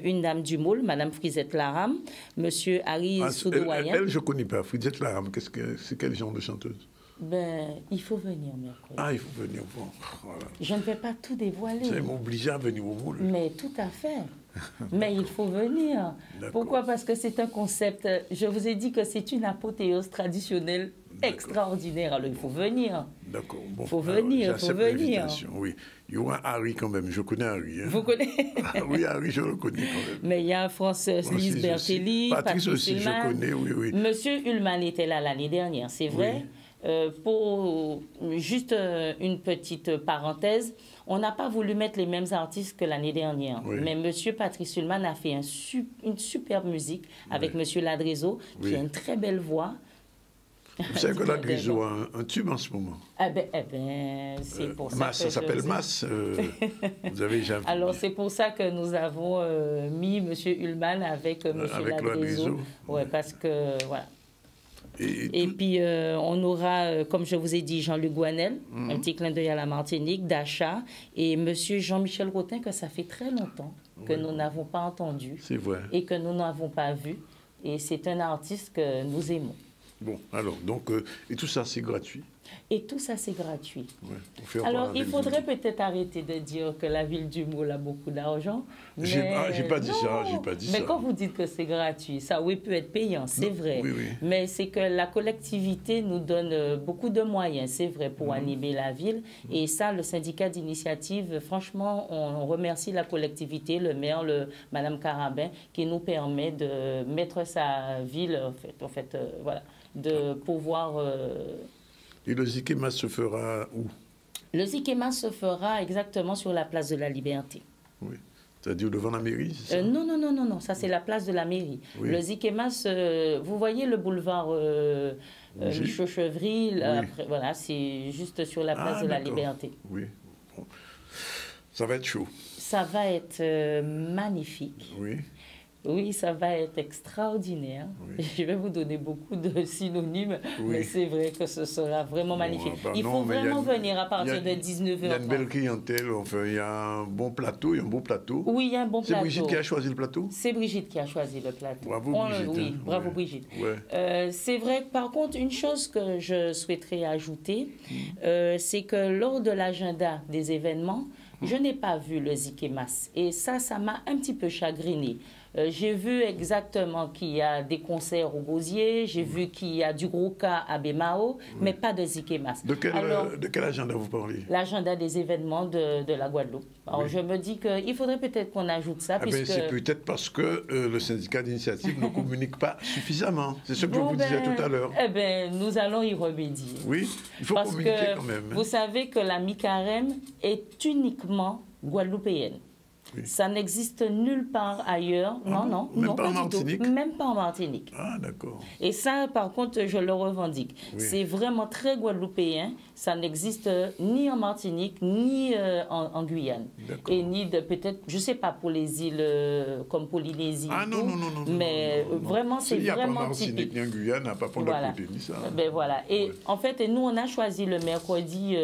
une dame du Moule, Madame Frisette Laram, Monsieur Harry Soudoyan. Elle, je ne connais pas. Frisette Laram, c'est quel genre de chanteuse? Ben, il faut venir mercredi. Ah, il faut venir voir. Voilà. Je ne vais pas tout dévoiler. Vous allez m'obliger à venir au Moule. Mais tout à fait. Mais il faut venir. Pourquoi? Parce que c'est un concept, je vous ai dit que c'est une apothéose traditionnelle extraordinaire. Alors il faut venir. D'accord. Bon, il faut venir, il faut venir. Oui. Il y aura Harry quand même, je connais Harry. Hein. Vous connaissez? Oui, Harry, je le connais quand même. Mais il y a Frances Lise Bertelli, Patrice aussi, Ullman. je connais, oui. Monsieur Ullman était là l'année dernière, c'est vrai. Pour juste une petite parenthèse, on n'a pas voulu mettre les mêmes artistes que l'année dernière. Mais Monsieur Patrice Ullman a fait une superbe musique avec Monsieur Ladrezo, qui a une très belle voix. Vous savez que Ladrezo a un tube en ce moment. C'est pour ça Masse, que ça s'appelle Masse. Vous avez jamais... Alors c'est pour ça que nous avons mis Monsieur Ullman avec Monsieur Ladrezo. Ouais, parce que voilà. Et puis, on aura, comme je vous ai dit, Jean-Luc Guanel, un petit clin d'œil à la Martinique, Dacha, et Monsieur Jean-Michel Rotin, que ça fait très longtemps que nous n'avons pas entendu. C'est vrai. Et que nous n'avons pas vu. Et c'est un artiste que nous aimons. Bon, alors, donc, et tout ça, c'est gratuit? Et tout ça, c'est gratuit. Alors, il faudrait peut-être arrêter de dire que la ville du Moule a beaucoup d'argent. J'ai pas dit ça, Mais quand vous dites que c'est gratuit, ça, oui, peut être payant, c'est vrai. Mais c'est que la collectivité nous donne beaucoup de moyens, c'est vrai, pour animer la ville. Et ça, le syndicat d'initiative, franchement, on remercie la collectivité, le maire, Madame Carabin, qui nous permet de mettre sa ville, en fait, voilà, de pouvoir... Et le Zikema se fera où? Le Zikema se fera exactement sur la place de la Liberté. Oui. C'est-à-dire devant la mairie, c'est ça? Non, ça c'est la place de la mairie. Le Zikema, vous voyez le boulevard Michaud-Chevry, voilà, c'est juste sur la place de la Liberté. Oui. Bon. Ça va être chaud. Ça va être magnifique. Oui, ça va être extraordinaire. Je vais vous donner beaucoup de synonymes, mais c'est vrai que ce sera vraiment magnifique. Il faut vraiment venir à partir de 19h30. Il y a une belle clientèle, enfin, il y a un bon plateau, Oui, il y a un bon plateau. C'est Brigitte qui a choisi le plateau? C'est Brigitte qui a choisi le plateau. Bravo Brigitte. Oui, bravo Brigitte. C'est vrai que par contre, une chose que je souhaiterais ajouter, c'est que lors de l'agenda des événements, je n'ai pas vu le Zikemas. Et ça m'a un petit peu chagriné. J'ai vu exactement qu'il y a des concerts au Gosier, j'ai vu qu'il y a du gros cas à Bemao, mais pas de Zikemas. De quel agenda vous parlez? L'agenda des événements de la Guadeloupe. Alors je me dis qu'il faudrait peut-être qu'on ajoute ça. C'est peut-être parce que le syndicat d'initiative ne communique pas suffisamment. C'est ce que je vous disais tout à l'heure. Eh bien, nous allons y remédier. Oui, il faut communiquer quand même. Vous savez que la mi-carême est uniquement guadeloupéenne. Oui. Ça n'existe nulle part ailleurs. Non, même pas en Martinique. Même pas en Martinique. Ah, d'accord. Et ça, par contre, je le revendique. Oui. C'est vraiment très guadeloupéen. Ça n'existe ni en Martinique, ni en Guyane. Et ni peut-être, je ne sais pas, pour les îles comme Polynésie. Ah non, mais vraiment, c'est vraiment typique. Il n'y a pas en Martinique, ni en Guyane, n'a pas pour la côté, ni ça. Ben voilà. Et en fait, nous, on a choisi le mercredi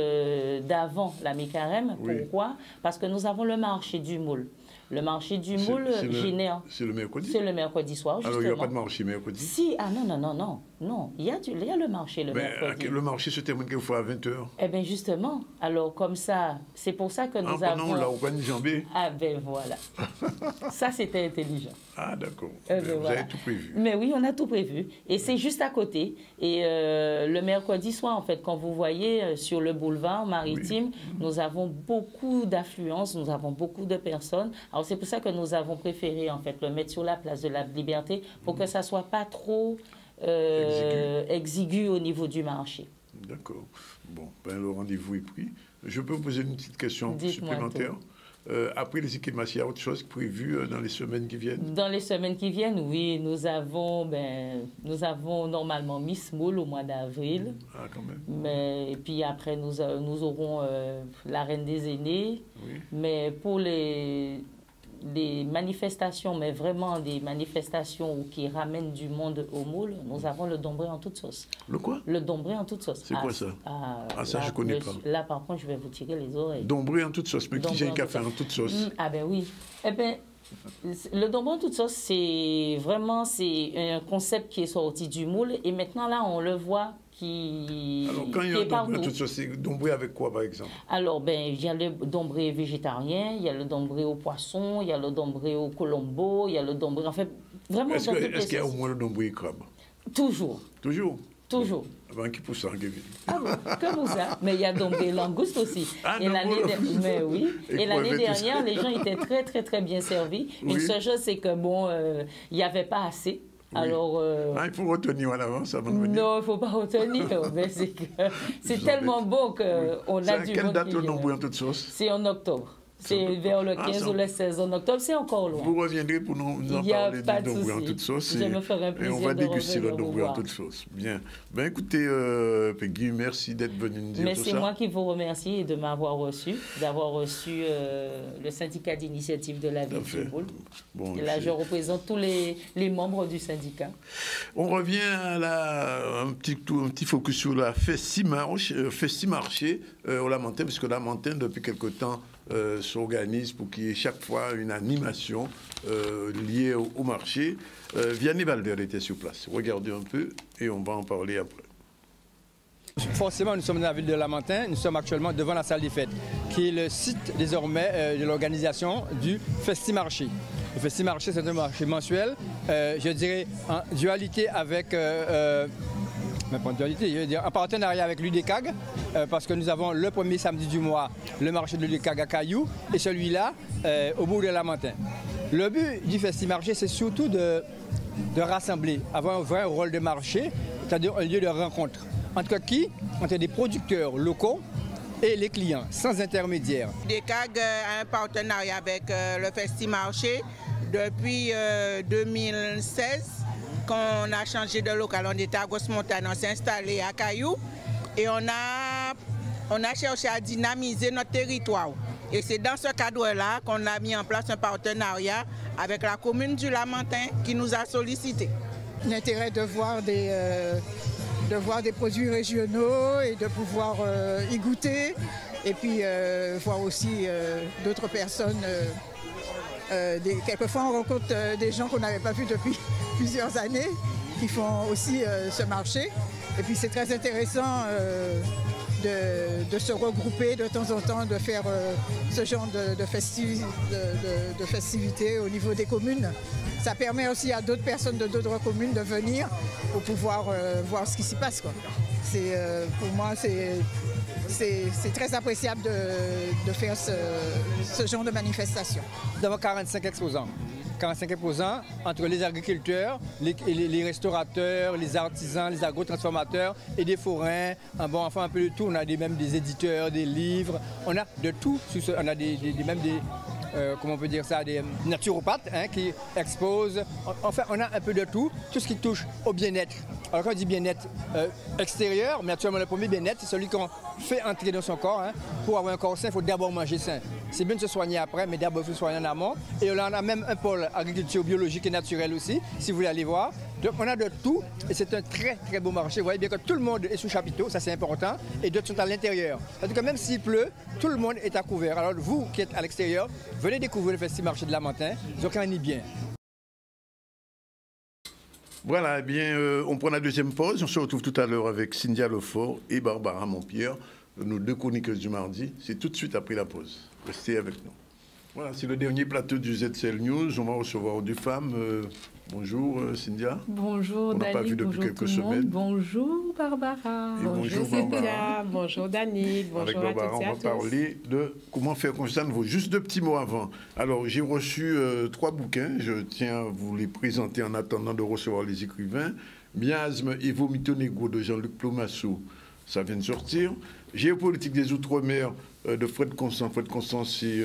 d'avant la mi-carême. Pourquoi? Parce que nous avons le marché du moule. Le marché du moule génère. C'est le mercredi? C'est le mercredi soir, justement. Alors, il n'y a pas de marché mercredi? Si, non. Il y a le marché le mercredi. Le marché se termine quelquefois à 20h. Eh bien, justement. Alors, comme ça, c'est pour ça que nous avons... là, on prend une jambée. Ah ben voilà. Ça, c'était intelligent. Ah, d'accord. Vous avez tout prévu. Mais oui, on a tout prévu. Et c'est juste à côté. Et le mercredi soir, en fait, quand vous voyez sur le boulevard maritime, nous avons beaucoup d'affluence, nous avons beaucoup de personnes. Alors, c'est pour ça que nous avons préféré, en fait, le mettre sur la place de la Liberté pour que ça ne soit pas trop exigu au niveau du marché. D'accord. Bon, le rendez-vous est pris. Je peux vous poser une petite question supplémentaire? Après les Zikemas, il y a autre chose prévue dans les semaines qui viennent? Dans les semaines qui viennent, oui. Nous avons normalement Miss Moule au mois d'avril. Ah, quand même. Et puis après, nous aurons la Reine des Aînés. Oui. Mais pour les manifestations, mais vraiment des manifestations qui ramènent du monde au moule, nous avons le dombré en toute sauce. Le quoi? Le dombré en toute sauce. C'est quoi ça? Ça, je ne connais pas. Là, par contre, je vais vous tirer les oreilles. Dombré en toute sauce, mais qui j'ai qu'à faire en toute sauce? Ah ben oui. Eh bien, le dombré en toute sauce, c'est un concept qui est sorti du moule. Et maintenant, là, on le voit Alors, quand il y a un dombré en toute sauce, c'est dombré avec quoi, par exemple? Alors, il y a le dombré végétarien, il y a le dombré au poisson, il y a le dombré au colombo, il y a le dombré... En fait, vraiment... Est-ce qu'il y a au moins le dombré crabe? Toujours. Toujours? Toujours. Avant qui pousse ça, Ah bon, comme ça. Mais il y a dombré langouste aussi. Ah, et l'année dernière, les gens étaient très, très, très bien servis. Oui. Une seule chose, c'est que, il n'y avait pas assez. Oui. Alors, il faut retenir à l'avance avant de venir. Non, il ne faut pas retenir. Mais c'est tellement bon qu'on a du monde. Quelle date le dombré en toute sauce? C'est en octobre. C'est vers le 15 ou le 16 en octobre, c'est encore loin. Vous reviendrez pour nous en parler du dombré en toute sauce. Je me ferai un plaisir. Et on va déguster le dombré en toute sauce. Bien. Écoutez, Peggy, merci d'être venue nous dire tout ça. Mais c'est moi qui vous remercie de m'avoir reçu, d'avoir reçu le syndicat d'initiative de la ville du Moule. Et là, je représente tous les membres du syndicat. On revient à un petit focus sur la Festi-Marché au Lamentin, puisque Lamentin, depuis quelque temps, s'organise pour qu'il y ait chaque fois une animation liée au marché. Vianney Valverde était sur place. Regardez un peu et on va en parler après. Forcément, nous sommes dans la ville de Lamentin. Nous sommes actuellement devant la salle des fêtes, qui est le site désormais de l'organisation du Festi-Marché. Le Festi-Marché, c'est un marché mensuel, je dirais en dualité avec... en partenariat avec l'UDECAG, parce que nous avons le premier samedi du mois le marché de l'UDECAG à Caillou et celui-là au bout de Lamentin. Le but du Festi-Marché, c'est surtout de rassembler, avoir un vrai rôle de marché, c'est-à-dire un lieu de rencontre. Entre qui? Entre des producteurs locaux et les clients, sans intermédiaire. l'UDECAG a un partenariat avec le Festi-Marché depuis 2016. Quand on a changé de local, on était à Grosse-Montagne, on s'est installé à Caillou et on a cherché à dynamiser notre territoire. Et c'est dans ce cadre-là qu'on a mis en place un partenariat avec la commune du Lamentin qui nous a sollicités. L'intérêt de voir des produits régionaux et de pouvoir y goûter et puis voir aussi d'autres personnes. Quelquefois, on rencontre des gens qu'on n'avait pas vus depuis plusieurs années qui font aussi ce marché. Et puis, c'est très intéressant de se regrouper de temps en temps, de faire ce genre de festivités au niveau des communes. Ça permet aussi à d'autres personnes de d'autres communes de venir pour pouvoir voir ce qui s'y passe, quoi. Pour moi, c'est très appréciable de faire ce genre de manifestation. Nous avons 45 exposants. 45 exposants entre les agriculteurs, les restaurateurs, les artisans, les agrotransformateurs et des forains. Bon, enfin un peu de tout. On a même des éditeurs, des livres. On a de tout. On a même des comment on peut dire ça, des naturopathes qui exposent. Enfin, on a un peu de tout ce qui touche au bien-être. Alors quand on dit bien-être extérieur, mais naturellement le premier bien-être, c'est celui qu'on fait entrer dans son corps. Pour avoir un corps sain, il faut d'abord manger sain. C'est bien de se soigner après, mais d'abord il faut se soigner en amont. Et là, on a même un pôle agriculture biologique et naturelle aussi, si vous voulez aller voir. Donc on a de tout et c'est un très très beau marché. Vous voyez bien que tout le monde est sous chapiteau, ça c'est important, et d'autres sont à l'intérieur. En tout cas, même s'il pleut, tout le monde est à couvert. Alors vous qui êtes à l'extérieur, venez découvrir le Festi Marché de Lamentin, donc on y bien. Voilà, eh bien, on prend la deuxième pause. On se retrouve tout à l'heure avec Cynthia Lefort et Barbara Montpierre, nos deux chroniqueuses du mardi. C'est tout de suite après la pause. Restez avec nous. Voilà, c'est le dernier plateau du ZCL News. On va recevoir deux femmes. Bonjour Cynthia. Bonjour Dani. On n'a pas vu depuis quelques semaines. Bonjour Barbara. Bonjour Cynthia. Bonjour Dani. Bonjour avec Barbara, à toutes et à tous. on va parler de comment faire confiance à nouveau. Juste deux petits mots avant. Alors, j'ai reçu 3 bouquins. Je tiens à vous les présenter en attendant de recevoir les écrivains. Miasme et Vomito Negro de Jean-Luc Plomasso. Ça vient de sortir. Géopolitique des Outre-mer de Fred Constant. Fred Constant, c'est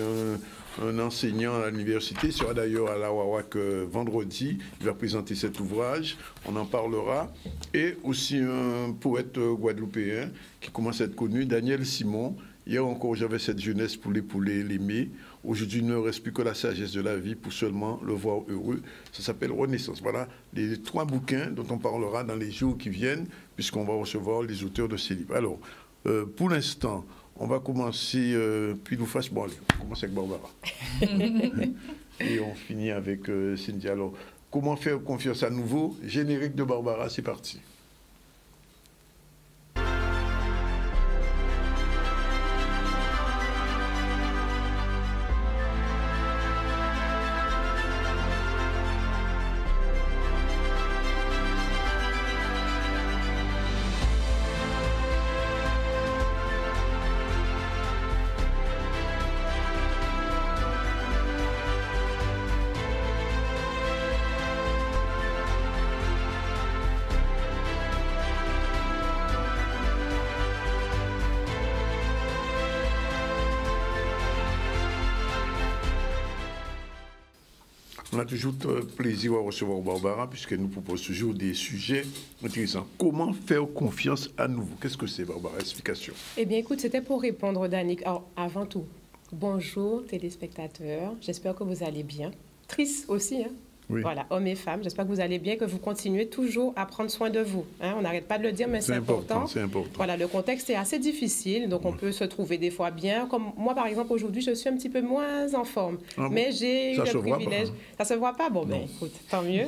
un enseignant à l'université. Il sera d'ailleurs à la Wawak vendredi. Il va présenter cet ouvrage. On en parlera. Et aussi un poète guadeloupéen qui commence à être connu, Daniel Simon. Hier encore, j'avais cette jeunesse pour l'épouler, l'aimer. Aujourd'hui, il ne reste plus que la sagesse de la vie pour seulement le voir heureux. Ça s'appelle Renaissance. Voilà les 3 bouquins dont on parlera dans les jours qui viennent, puisqu'on va recevoir les auteurs de ces livres. Alors, pour l'instant, on va commencer, puis nous fasse, bon allez, on commence avec Barbara. Et on finit avec Cynthia. Alors, comment faire confiance à nouveau? Générique de Barbara, c'est parti. On a toujours plaisir à recevoir Barbara, puisqu'elle nous propose toujours des sujets intéressants. Comment faire confiance à nouveau? Qu'est-ce que c'est, Barbara? Explication. Eh bien, écoute, c'était pour répondre, Danick. Alors, avant tout, bonjour téléspectateurs. J'espère que vous allez bien. Triste aussi, hein? Oui. Voilà, hommes et femmes. J'espère que vous allez bien, que vous continuez toujours à prendre soin de vous. Hein? On n'arrête pas de le dire, mais c'est important. C'est important. Voilà, le contexte est assez difficile, donc on peut se trouver des fois bien. Comme moi, par exemple, aujourd'hui, je suis un petit peu moins en forme. Mais j'ai eu le privilège... Ça se voit pas? Bon, ben écoute, tant mieux.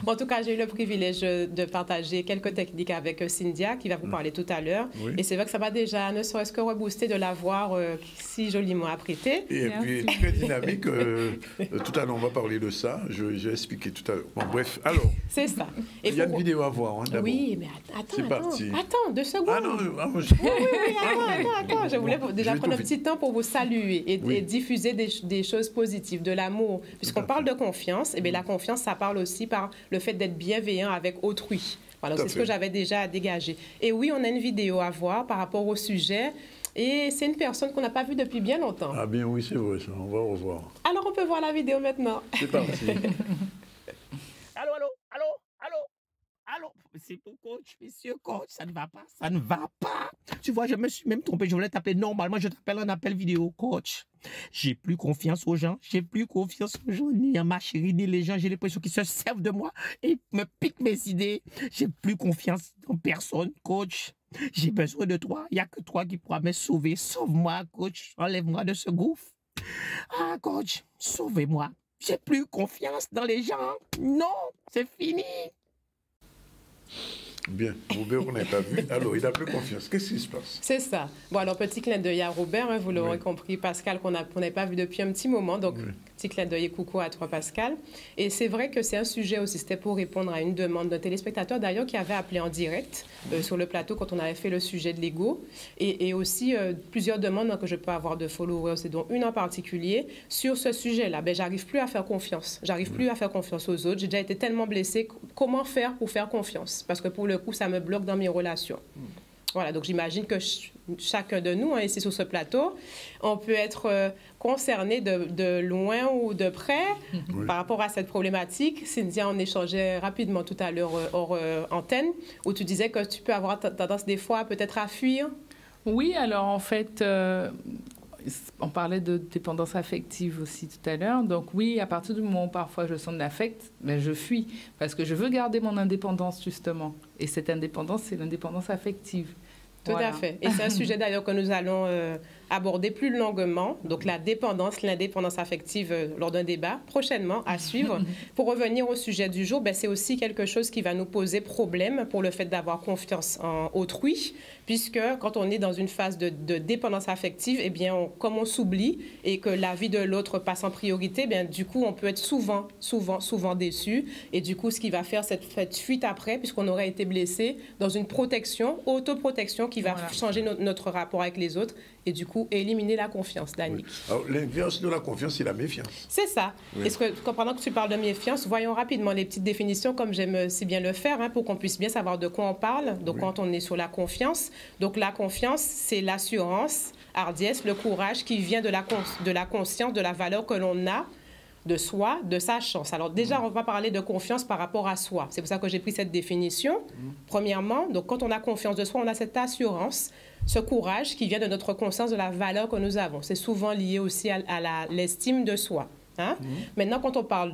En tout cas, j'ai eu le privilège de partager quelques techniques avec Cynthia, qui va vous parler tout à l'heure. Oui. Et c'est vrai que ça va déjà, ne serait-ce que rebooster de l'avoir si joliment apprêté. Et puis, très dynamique. Tout à l'heure, on va parler de ça. J'ai expliqué tout à l'heure. Bon, bref, alors. C'est ça. Il y a une vidéo à voir, hein, d'abord. Oui, mais attends, 2 secondes. Ah non, attends. Je voulais déjà prendre un petit temps pour vous saluer et diffuser des choses positives, de l'amour. Puisqu'on parle de confiance, et bien la confiance, ça parle aussi par le fait d'être bienveillant avec autrui. Voilà, c'est ce que j'avais déjà dégagé. Et oui, on a une vidéo à voir par rapport au sujet. Et c'est une personne qu'on n'a pas vue depuis bien longtemps. Ah bien oui, c'est vrai ça. On va revoir. Alors, on peut voir la vidéo maintenant. C'est parti. Allô. C'est pour coach, monsieur coach. Ça ne va pas. Tu vois, je me suis même trompé. Je voulais t'appeler normalement. Je t'appelle en appel vidéo, coach. J'ai plus confiance aux gens. Ni en ma chérie, ni les gens. J'ai l'impression qu'ils se servent de moi et me piquent mes idées. J'ai plus confiance en personne, coach. J'ai besoin de toi. Il n'y a que toi qui pourras me sauver. Sauve-moi, coach. Enlève-moi de ce gouffre. Ah, coach, sauvez-moi. J'ai plus confiance dans les gens. Non, c'est fini. Bien, Robert, on n'a pas vu. Alors, il n'a plus confiance. Qu'est-ce qui se passe? C'est ça. Bon, alors, petit clin d'œil à Robert, hein, vous l'aurez compris, Pascal, qu'on n'avait pas vu depuis un petit moment. Donc, petit clin d'œil et coucou à toi, Pascal. Et c'est vrai que c'est un sujet aussi, c'était pour répondre à une demande d'un téléspectateur, d'ailleurs, qui avait appelé en direct sur le plateau quand on avait fait le sujet de l'ego. Et aussi, plusieurs demandes que je peux avoir de followers, et dont une en particulier, sur ce sujet-là. Ben, j'arrive plus à faire confiance. J'arrive plus à faire confiance aux autres. J'ai déjà été tellement blessée. Comment faire pour faire confiance? Parce que pour le coup, ça me bloque dans mes relations. Voilà, donc j'imagine que chacun de nous, hein, ici sur ce plateau, on peut être concerné de loin ou de près par rapport à cette problématique. Cynthia, on échangeait rapidement tout à l'heure hors antenne, où tu disais que tu peux avoir tendance des fois peut-être à fuir. Oui, alors en fait, on parlait de dépendance affective aussi tout à l'heure. Donc oui, à partir du moment où parfois je sens de l'affect, ben je fuis parce que je veux garder mon indépendance justement. Et cette indépendance, c'est l'indépendance affective. Tout à fait. Et c'est un sujet d'ailleurs que nous allons aborder plus longuement. Donc la dépendance, l'indépendance affective lors d'un débat prochainement à suivre. Pour revenir au sujet du jour, ben, c'est aussi quelque chose qui va nous poser problème pour le fait d'avoir confiance en autrui, puisque quand on est dans une phase de dépendance affective, eh bien, comme on s'oublie et que la vie de l'autre passe en priorité, eh bien, du coup, on peut être souvent déçu. Et du coup, ce qui va faire cette fuite après, puisqu'on aurait été blessé dans une protection, autoprotection, qui va changer notre rapport avec les autres et du coup éliminer la confiance, Dani. Alors, l'inverse de la confiance, c'est la méfiance. C'est ça. Est-ce que, pendant que tu parles de méfiance, voyons rapidement les petites définitions, comme j'aime si bien le faire, hein, pour qu'on puisse bien savoir de quoi on parle. Donc, quand on est sur la confiance, donc la confiance, c'est l'assurance, hardiesse, le courage qui vient de la conscience de la valeur que l'on a de soi, de sa chance. Alors déjà, on va parler de confiance par rapport à soi. C'est pour ça que j'ai pris cette définition. Premièrement, donc quand on a confiance de soi, on a cette assurance, ce courage qui vient de notre conscience de la valeur que nous avons. C'est souvent lié aussi à l'estime de soi. Hein? Maintenant, quand on parle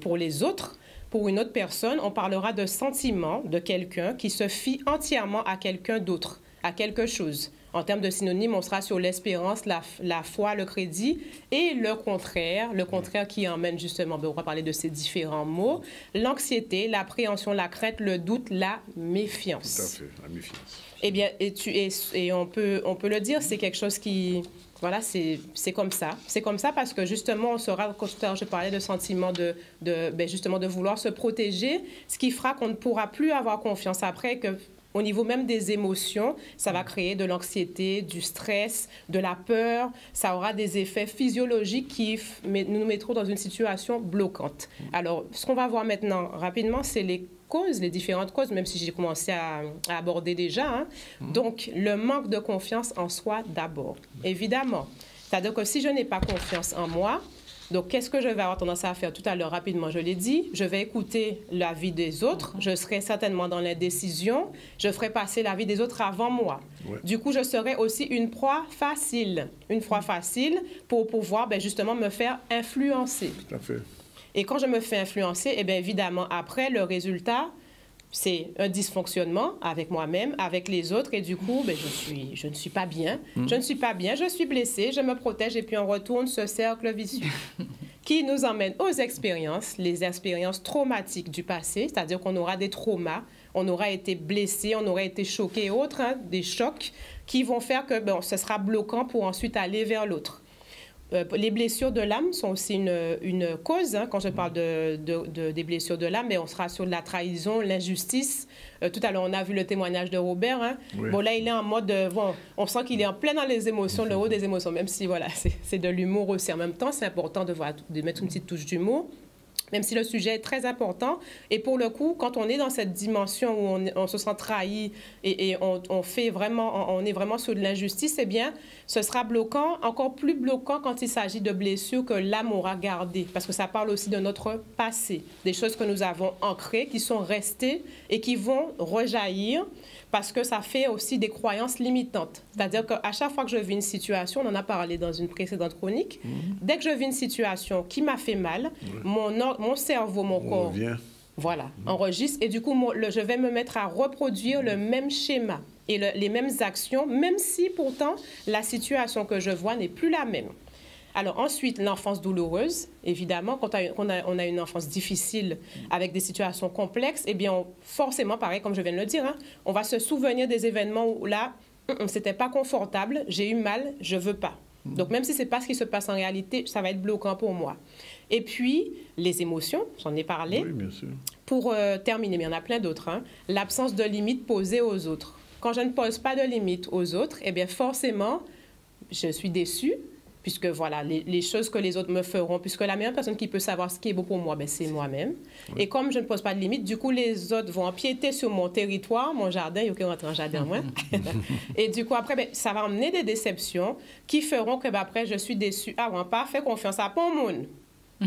pour les autres, pour une autre personne, on parlera de sentiment de quelqu'un qui se fie entièrement à quelqu'un d'autre, à quelque chose. En termes de synonymes, on sera sur l'espérance, la foi, le crédit et le contraire qui emmène justement, on va parler de ces différents mots, l'anxiété, l'appréhension, la crainte, le doute, la méfiance. Tout à fait, la méfiance. Eh bien, et on peut le dire, c'est quelque chose qui... Voilà, c'est comme ça. C'est comme ça parce que justement, on sera, quand tout à l'heure, je parlais de sentiment justement de vouloir se protéger, ce qui fera qu'on ne pourra plus avoir confiance après que... Au niveau même des émotions, ça va créer de l'anxiété, du stress, de la peur. Ça aura des effets physiologiques qui nous mettront dans une situation bloquante. Alors, ce qu'on va voir maintenant rapidement, c'est les causes, les différentes causes, même si j'ai commencé à aborder déjà. Hein. Donc, le manque de confiance en soi d'abord. Évidemment. C'est-à-dire que si je n'ai pas confiance en moi, donc, qu'est-ce que je vais avoir tendance à faire tout à l'heure rapidement? Je l'ai dit, je vais écouter l'avis des autres. Je serai certainement dans l'indécision. Je ferai passer l'avis des autres avant moi. Ouais. Du coup, je serai aussi une proie facile. Une proie facile pour pouvoir justement me faire influencer. Tout à fait. Et quand je me fais influencer, eh bien, évidemment, après, le résultat, c'est un dysfonctionnement avec moi-même, avec les autres. Et du coup, je ne suis pas bien. Je ne suis pas bien, je suis blessée, je me protège et puis on retourne ce cercle vicieux qui nous emmène aux expériences, les expériences traumatiques du passé, c'est-à-dire qu'on aura des traumas, on aura été blessé, on aura été choqué et autres, hein, des chocs qui vont faire que ce sera bloquant pour ensuite aller vers l'autre. Les blessures de l'âme sont aussi une cause. Hein, quand je parle des blessures de l'âme, on sera sur la trahison, l'injustice. Tout à l'heure, on a vu le témoignage de Robert. Hein. Oui. Bon, là, il est en mode... on sent qu'il est en plein dans les émotions, le haut des émotions, même si voilà, c'est de l'humour aussi. En même temps, c'est important de mettre une petite touche d'humour, même si le sujet est très important. Et pour le coup, quand on est dans cette dimension où on se sent trahi et on est vraiment sur de l'injustice, eh bien, ce sera bloquant, encore plus bloquant quand il s'agit de blessures que l'âme aura gardées. Parce que ça parle aussi de notre passé, des choses que nous avons ancrées, qui sont restées et qui vont rejaillir parce que ça fait aussi des croyances limitantes. C'est-à-dire qu'à chaque fois que je vis une situation, on en a parlé dans une précédente chronique, dès que je vis une situation qui m'a fait mal, mon cerveau, mon corps, enregistre. Et du coup, je vais me mettre à reproduire le même schéma et les mêmes actions, même si pourtant la situation que je vois n'est plus la même. Alors ensuite, l'enfance douloureuse, évidemment, quand on a une enfance difficile avec des situations complexes, eh bien, forcément, pareil, comme je viens de le dire, hein, on va se souvenir des événements où là, c'était pas confortable, j'ai eu mal, je veux pas. Donc même si c'est pas ce qui se passe en réalité, ça va être bloquant pour moi. Et puis, les émotions, j'en ai parlé. Oui, bien sûr. Pour terminer, mais il y en a plein d'autres, hein, l'absence de limites posées aux autres. Quand je ne pose pas de limites aux autres, eh bien forcément, je suis déçue, puisque voilà, les choses que les autres me feront, puisque la meilleure personne qui peut savoir ce qui est beau pour moi, ben, c'est moi-même. Oui. Et comme je ne pose pas de limites, du coup, les autres vont empiéter sur mon territoire, mon jardin, il y a qui rentre en jardin, moi. Et du coup, après, ben, ça va emmener des déceptions qui feront que, ben, après, je suis déçue. Ah, on n'a pas fait confiance à pas au monde.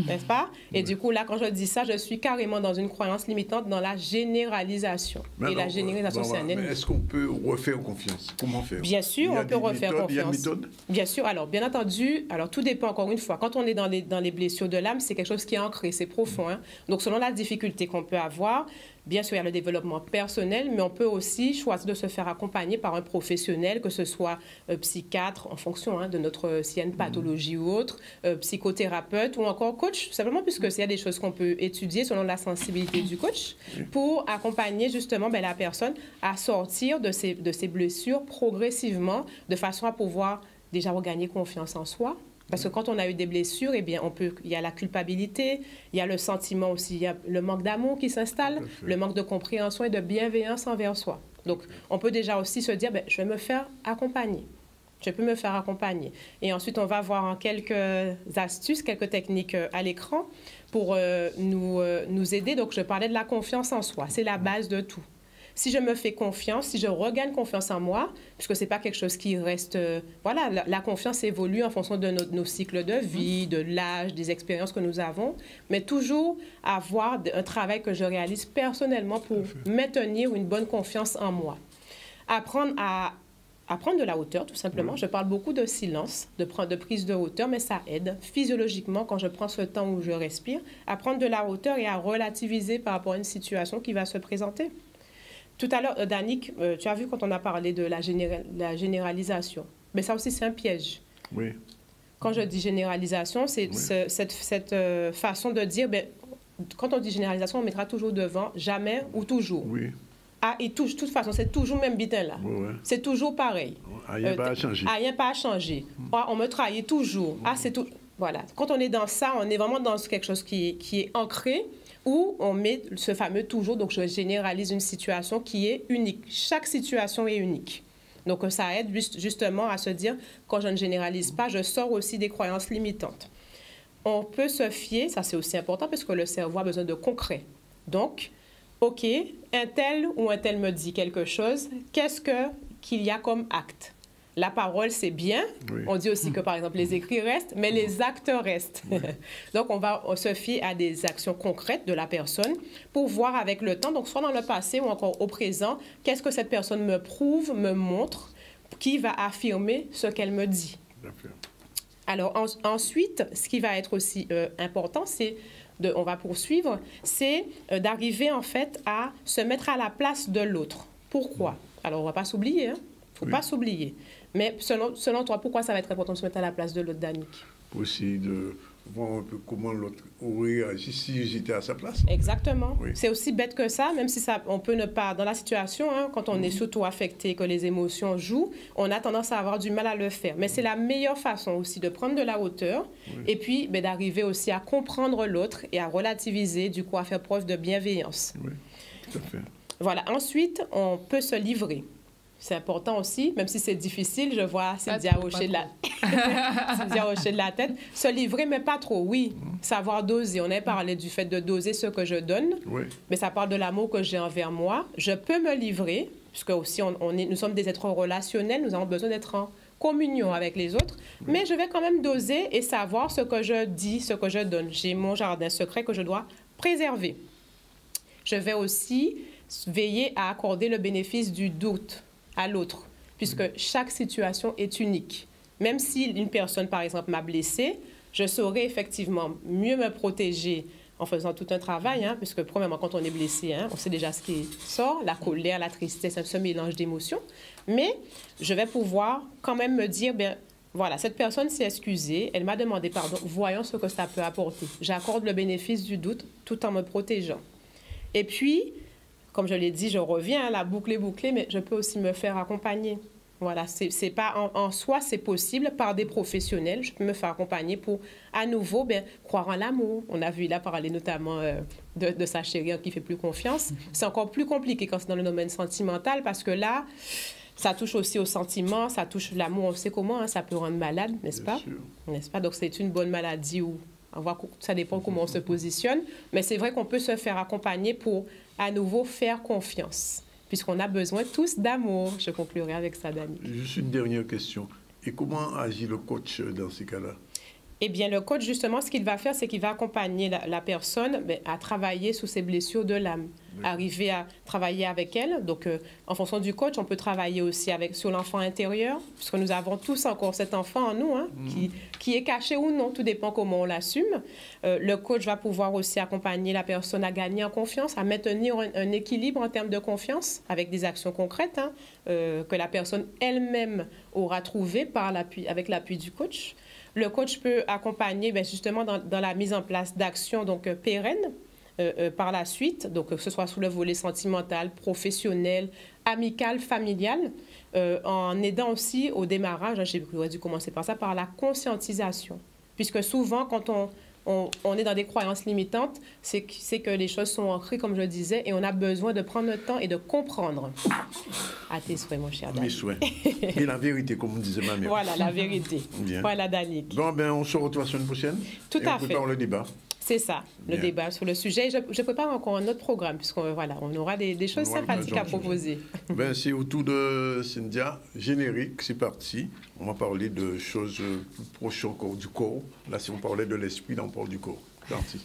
N'est-ce pas? Et du coup, là, quand je dis ça, je suis carrément dans une croyance limitante dans la généralisation. Mais et alors, la généralisation, c'est un ennemi. Est-ce qu'on peut refaire confiance? Comment faire? Bien sûr, on peut refaire confiance. Il y a une méthode? Bien sûr. Alors, bien entendu, alors tout dépend, encore une fois. Quand on est dans les blessures de l'âme, c'est quelque chose qui est ancré, c'est profond. Hein? Donc, selon la difficulté qu'on peut avoir, bien sûr, il y a le développement personnel, mais on peut aussi choisir de se faire accompagner par un professionnel, que ce soit psychiatre, en fonction de notre s'il y a une pathologie ou autre, psychothérapeute ou encore coach, simplement puisque s'il y a des choses qu'on peut étudier selon la sensibilité du coach, pour accompagner justement la personne à sortir de ces blessures progressivement, de façon à pouvoir déjà regagner confiance en soi. Parce que quand on a eu des blessures, eh bien, il y a la culpabilité, il y a le sentiment aussi, il y a le manque d'amour qui s'installe, le manque de compréhension et de bienveillance envers soi. Donc, on peut déjà aussi se dire, je vais me faire accompagner. Je peux me faire accompagner. Et ensuite, on va voir en quelques astuces, quelques techniques à l'écran pour nous aider. Donc, je parlais de la confiance en soi. C'est la base de tout. Si je me fais confiance, si je regagne confiance en moi, puisque ce n'est pas quelque chose qui reste... voilà, la confiance évolue en fonction de nos cycles de vie, de l'âge, des expériences que nous avons, mais toujours avoir un travail que je réalise personnellement pour maintenir une bonne confiance en moi. Apprendre à prendre de la hauteur, tout simplement. Je parle beaucoup de silence, de prise de hauteur, mais ça aide physiologiquement quand je prends ce temps où je respire, à prendre de la hauteur et à relativiser par rapport à une situation qui va se présenter. Tout à l'heure, Danick, tu as vu quand on a parlé de la généralisation. Mais ça aussi, c'est un piège. Oui. Quand je dis généralisation, c'est cette façon de dire, quand on dit généralisation, on mettra toujours devant jamais ou toujours. Oui. Ah, et de toute façon, c'est toujours le même bitin là. Oui. C'est toujours pareil. Rien pas à changer. Rien pas à changer. On me trahit toujours. Ah, c'est tout. Voilà. Quand on est dans ça, on est vraiment dans quelque chose qui est ancré, où on met ce fameux toujours, donc je généralise une situation qui est unique. Chaque situation est unique. Donc ça aide justement à se dire, quand je ne généralise pas, je sors aussi des croyances limitantes. On peut se fier, ça c'est aussi important, parce que le cerveau a besoin de concret. Donc, OK, un tel ou un tel me dit quelque chose, qu'est-ce qu'il y a comme acte? La parole, c'est bien. Oui. On dit aussi que, par exemple, les écrits restent, mais les actes restent. Oui. Donc, on se fie à des actions concrètes de la personne pour voir avec le temps, donc soit dans le passé ou encore au présent, qu'est-ce que cette personne me prouve, me montre, qui va affirmer ce qu'elle me dit. Alors, ensuite, ce qui va être aussi important, c'est, on va poursuivre, c'est d'arriver, en fait, à se mettre à la place de l'autre. Pourquoi? Alors, on ne va pas s'oublier, hein? Il ne faut pas s'oublier. Mais selon toi, pourquoi ça va être important de se mettre à la place de l'autre, Danick? Pour essayer de voir un peu comment l'autre aurait agi si j'étais à sa place. Exactement. Oui. C'est aussi bête que ça, même si on peut ne pas... Dans la situation, quand on est surtout affecté, que les émotions jouent, on a tendance à avoir du mal à le faire. Mais c'est la meilleure façon aussi de prendre de la hauteur et puis d'arriver aussi à comprendre l'autre et à relativiser, du coup, à faire preuve de bienveillance. Oui, tout à fait. Voilà. Ensuite, on peut se livrer. C'est important aussi, même si c'est difficile, je vois Cynthia hocher de la tête. Se livrer, mais pas trop, oui. Savoir doser. On a parlé du fait de doser ce que je donne, mais ça parle de l'amour que j'ai envers moi. Je peux me livrer, puisque aussi nous sommes des êtres relationnels, nous avons besoin d'être en communion avec les autres, mais je vais quand même doser et savoir ce que je dis, ce que je donne. J'ai mon jardin secret que je dois préserver. Je vais aussi veiller à accorder le bénéfice du doute à l'autre, puisque chaque situation est unique. Même si une personne, par exemple, m'a blessée, je saurais effectivement mieux me protéger en faisant tout un travail, puisque premièrement, quand on est blessé, on sait déjà ce qui sort, la colère, la tristesse, ce mélange d'émotions, mais je vais pouvoir quand même me dire, voilà, cette personne s'est excusée, elle m'a demandé pardon, voyons ce que ça peut apporter. J'accorde le bénéfice du doute tout en me protégeant. Et puis, comme je l'ai dit, je reviens, la boucle est bouclée, mais je peux aussi me faire accompagner. Voilà, c'est pas en soi, c'est possible par des professionnels. Je peux me faire accompagner pour, à nouveau, croire en l'amour. On a vu, il a parlé notamment de sa chérie qui fait plus confiance. C'est encore plus compliqué quand c'est dans le domaine sentimental parce que là, ça touche aussi au sentiment, ça touche l'amour. On sait comment, hein, ça peut rendre malade, n'est-ce pas? N'est-ce pas? Donc, c'est une bonne maladie où ça dépend comment on se positionne. Mais c'est vrai qu'on peut se faire accompagner pour, à nouveau, faire confiance. Puisqu'on a besoin tous d'amour. Je conclurai avec ça, Dani. Juste une dernière question. Et comment agit le coach dans ces cas-là? Eh bien, le coach, justement, ce qu'il va faire, c'est qu'il va accompagner la personne à travailler sous ses blessures de l'âme, arriver à travailler avec elle. Donc, en fonction du coach, on peut travailler aussi sur l'enfant intérieur, puisque nous avons tous encore cet enfant en nous, hein, qui est caché ou non, tout dépend comment on l'assume. Le coach va pouvoir aussi accompagner la personne à gagner en confiance, à maintenir un équilibre en termes de confiance, avec des actions concrètes hein, que la personne elle-même aura trouvées avec l'appui du coach. Le coach peut accompagner justement dans la mise en place d'actions pérennes par la suite, donc que ce soit sous le volet sentimental, professionnel, amical, familial, en aidant aussi au démarrage, j'aurais dû commencer par ça, par la conscientisation. Puisque souvent, quand on est dans des croyances limitantes, c'est que les choses sont ancrées, comme je le disais, et on a besoin de prendre le temps et de comprendre. À tes souhaits, mon cher Dani. Mes souhaits. Et la vérité, comme disait ma mère. Voilà, la vérité. Bien. Voilà, Dani. Bon, on se retrouve la semaine prochaine. Tout à fait. On prépare le débat. C'est ça, le débat sur le sujet. Je prépare encore un autre programme, puisqu'on on aura des choses sympathiques à proposer. C'est autour de Cynthia, générique, c'est parti. On va parler de choses plus proches encore du corps. Là, si on parlait de l'esprit, là, on parle du corps. C'est parti.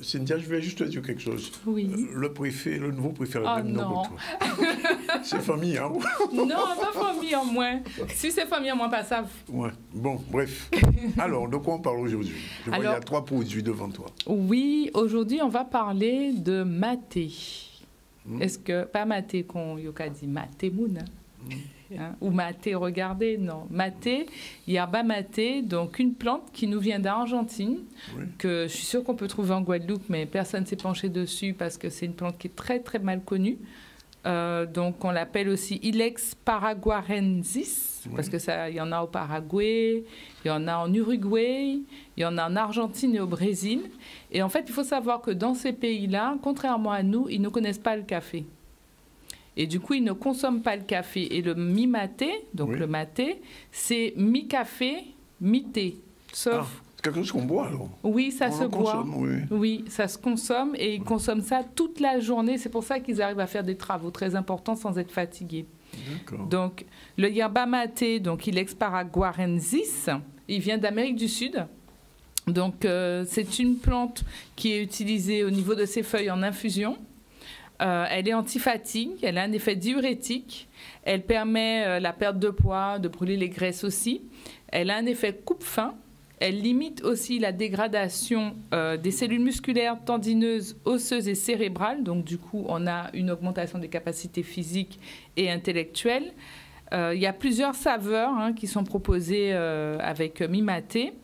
Cynthia, je vais juste te dire quelque chose. Oui. Le nouveau préfet, non. C'est famille, hein? Non, pas famille en moins. Si c'est famille en moins, pas ça. Ouais. Bon, bref. Alors, de quoi on parle aujourd'hui? Je vois, il y a 3 produits devant toi. Oui, aujourd'hui, on va parler de maté. Est-ce que, pas maté, qu'on yoka dit maté mouna? Hein, ou maté, regardez, non. Maté, yerba maté, donc une plante qui nous vient d'Argentine, que je suis sûre qu'on peut trouver en Guadeloupe, mais personne ne s'est penché dessus parce que c'est une plante qui est très, très mal connue. Donc, on l'appelle aussi Ilex paraguarensis, parce que il y en a au Paraguay, il y en a en Uruguay, il y en a en Argentine et au Brésil. Et en fait, il faut savoir que dans ces pays-là, contrairement à nous, ils ne connaissent pas le café. Et du coup, ils ne consomment pas le café. Et le mi-maté, donc le maté, c'est mi-café, mi-thé. Sauf... c'est quelque chose qu'on boit, alors? Oui, ça se boit. Consomme, oui, ça se consomme et ils consomment ça toute la journée. C'est pour ça qu'ils arrivent à faire des travaux très importants sans être fatigués. Donc, le yerba maté, donc Ilex paraguarensis, il vient d'Amérique du Sud. Donc, c'est une plante qui est utilisée au niveau de ses feuilles en infusion. Elle est antifatigue, elle a un effet diurétique, elle permet la perte de poids, de brûler les graisses aussi. Elle a un effet coupe-faim, elle limite aussi la dégradation des cellules musculaires, tendineuses, osseuses et cérébrales. Donc du coup, on a une augmentation des capacités physiques et intellectuelles. Il y a plusieurs saveurs qui sont proposées avec mi-maté.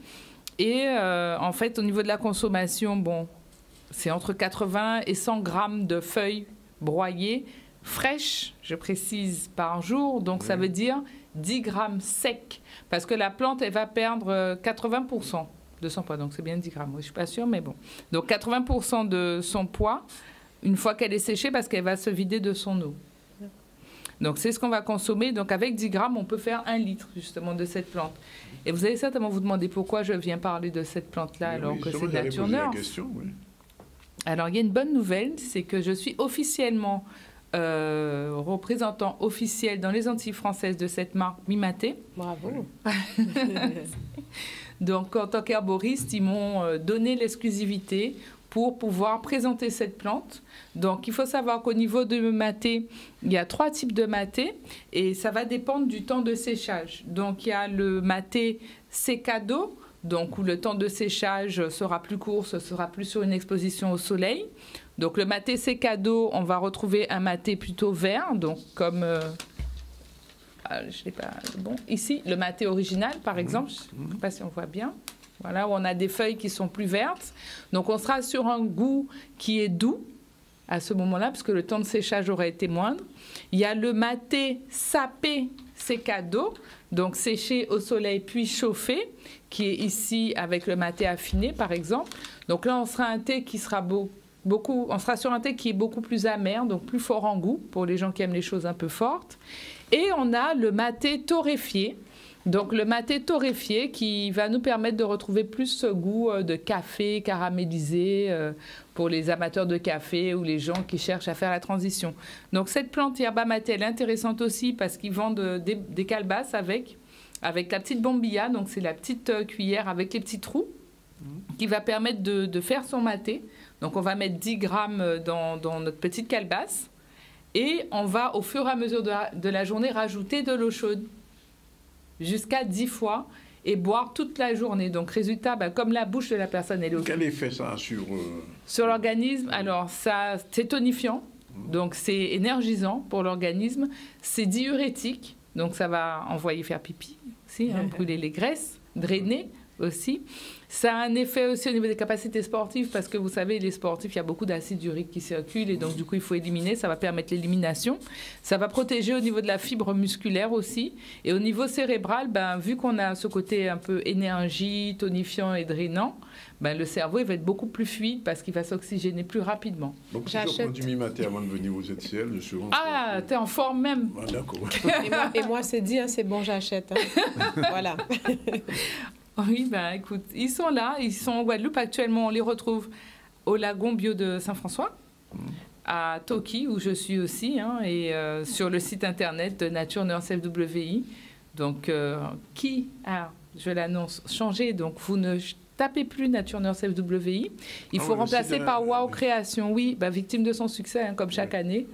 Et en fait, au niveau de la consommation, c'est entre 80 et 100 grammes de feuilles broyées, fraîches, je précise, par jour. Donc, ça veut dire 10 grammes secs. Parce que la plante, elle va perdre 80% de son poids. Donc, c'est bien 10 grammes. Oui, je ne suis pas sûre, mais bon. Donc, 80% de son poids, une fois qu'elle est séchée, parce qu'elle va se vider de son eau. Donc, c'est ce qu'on va consommer. Donc, avec 10 grammes, on peut faire 1 litre, justement, de cette plante. Et vous allez certainement vous demander pourquoi je viens parler de cette plante-là, alors que c'est Nature Nurse. Alors, il y a une bonne nouvelle, c'est que je suis officiellement représentant officiel dans les Antilles françaises de cette marque Mimaté. Bravo. Donc, en tant qu'herboriste, ils m'ont donné l'exclusivité pour pouvoir présenter cette plante. Donc, il faut savoir qu'au niveau de maté, il y a 3 types de maté et ça va dépendre du temps de séchage. Donc, il y a le maté secado, donc où le temps de séchage sera plus court, ce sera plus sur une exposition au soleil. Donc, le maté secado, on va retrouver un maté plutôt vert, donc comme... je l'ai pas bon. Ici, le maté original, par exemple, je ne sais pas si on voit bien. Voilà, où on a des feuilles qui sont plus vertes. Donc, on sera sur un goût qui est doux à ce moment-là, parce que le temps de séchage aurait été moindre. Il y a le maté sapé secado, donc séché au soleil puis chauffé, qui est ici avec le maté affiné, par exemple. Donc là, on sera un thé qui sera on sera sur un thé qui est beaucoup plus amer, donc plus fort en goût, pour les gens qui aiment les choses un peu fortes. Et on a le maté torréfié. Donc le maté torréfié qui va nous permettre de retrouver plus ce goût de café caramélisé pour les amateurs de café ou les gens qui cherchent à faire la transition. Donc cette plante yerba maté, elle est intéressante aussi parce qu'ils vendent des calebasses avec la petite bombilla, donc c'est la petite cuillère avec les petits trous qui va permettre de faire son maté. Donc on va mettre 10 grammes dans notre petite calebasse et on va au fur et à mesure de la journée rajouter de l'eau chaude jusqu'à 10 fois et boire toute la journée. Donc, résultat, comme la bouche de la personne est... Quel effet ça a sur l'organisme? Alors, c'est tonifiant, donc c'est énergisant pour l'organisme. C'est diurétique, donc ça va envoyer faire pipi aussi, brûler les graisses, drainer aussi. Ça a un effet aussi au niveau des capacités sportives parce que vous savez, les sportifs, il y a beaucoup d'acide urique qui circule et donc du coup, il faut éliminer. Ça va permettre l'élimination. Ça va protéger au niveau de la fibre musculaire aussi. Et au niveau cérébral, vu qu'on a ce côté un peu énergie, tonifiant et drainant, le cerveau il va être beaucoup plus fluide parce qu'il va s'oxygéner plus rapidement. Donc, si je prends du Mimaté avant de venir aux ZCL, je suis t'es en forme même. Ah, d'accord. et moi c'est dit, c'est bon, j'achète. Voilà. Oui, écoute, ils sont là, ils sont en Guadeloupe actuellement, on les retrouve au lagon bio de Saint-François, à Toki, où je suis aussi, et sur le site internet de Nature Nurse FWI. Donc, qui a, je l'annonce, changé, donc vous ne tapez plus Nature Nurse FWI, il faut remplacer par Wow Création, oui, victime de son succès, comme chaque année.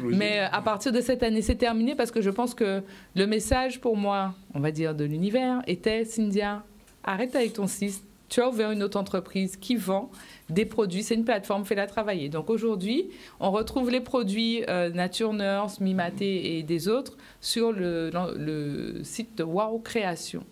Mais à partir de cette année, c'est terminé parce que je pense que le message pour moi, on va dire de l'univers, était Cynthia, arrête avec ton site, tu as ouvert une autre entreprise qui vend des produits, c'est une plateforme, fais-la travailler. Donc aujourd'hui, on retrouve les produits Nature Nurse, Mimaté et des autres sur le site de Wow Création,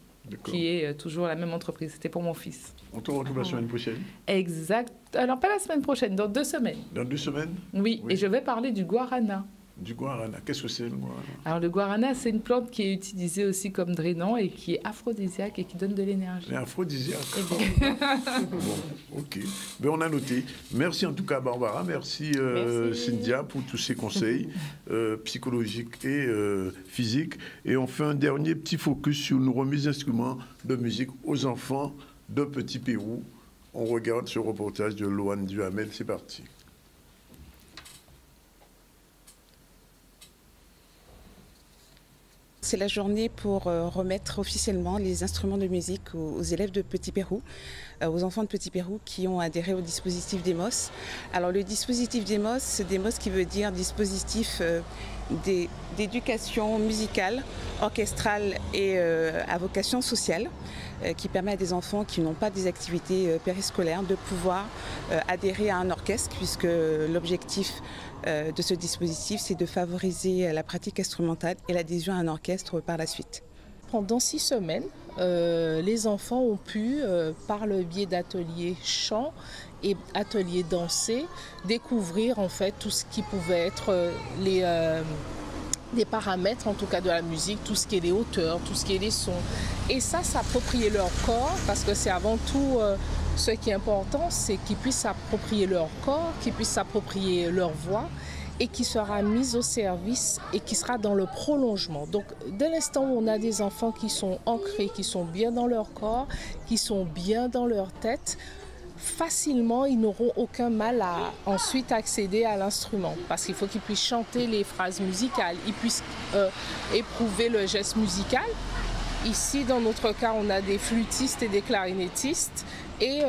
qui est toujours la même entreprise. C'était pour mon fils. On te retrouve la semaine prochaine. Exact. Alors, pas la semaine prochaine, dans 2 semaines. Dans 2 semaines? Oui, et je vais parler du guarana. Du guarana. Qu'est-ce que c'est le guarana? Alors, le guarana, c'est une plante qui est utilisée aussi comme drainant et qui est aphrodisiaque et qui donne de l'énergie. Aphrodisiaque. Bon, ok. On a noté. Merci en tout cas, Barbara. Merci. Cynthia, pour tous ces conseils psychologiques et physiques. Et on fait un dernier petit focus sur nos remises d'instruments de musique aux enfants de Petit Pérou. On regarde ce reportage de Loane Duhamel. C'est parti. C'est la journée pour remettre officiellement les instruments de musique aux élèves de Petit Pérou, aux enfants de Petit Pérou qui ont adhéré au dispositif DEMOS. Alors le dispositif DEMOS, c'est DEMOS qui veut dire dispositif d'éducation musicale, orchestrale et à vocation sociale, qui permet à des enfants qui n'ont pas des activités périscolaires de pouvoir adhérer à un orchestre, puisque l'objectif de ce dispositif, c'est de favoriser la pratique instrumentale et l'adhésion à un orchestre par la suite. Pendant 6 semaines, les enfants ont pu, par le biais d'ateliers chant et ateliers dansés, découvrir en fait tout ce qui pouvait être les paramètres en tout cas de la musique, tout ce qui est les hauteurs, tout ce qui est les sons. Et ça, s'approprier leur corps, parce que c'est avant tout ce qui est important, c'est qu'ils puissent s'approprier leur corps, qu'ils puissent s'approprier leur voix et qui sera mise au service et qui sera dans le prolongement. Donc dès l'instant où on a des enfants qui sont ancrés, qui sont bien dans leur corps, qui sont bien dans leur tête, facilement, ils n'auront aucun mal à ensuite accéder à l'instrument. Parce qu'il faut qu'ils puissent chanter les phrases musicales, ils puissent éprouver le geste musical. Ici, dans notre cas, on a des flûtistes et des clarinettistes. Et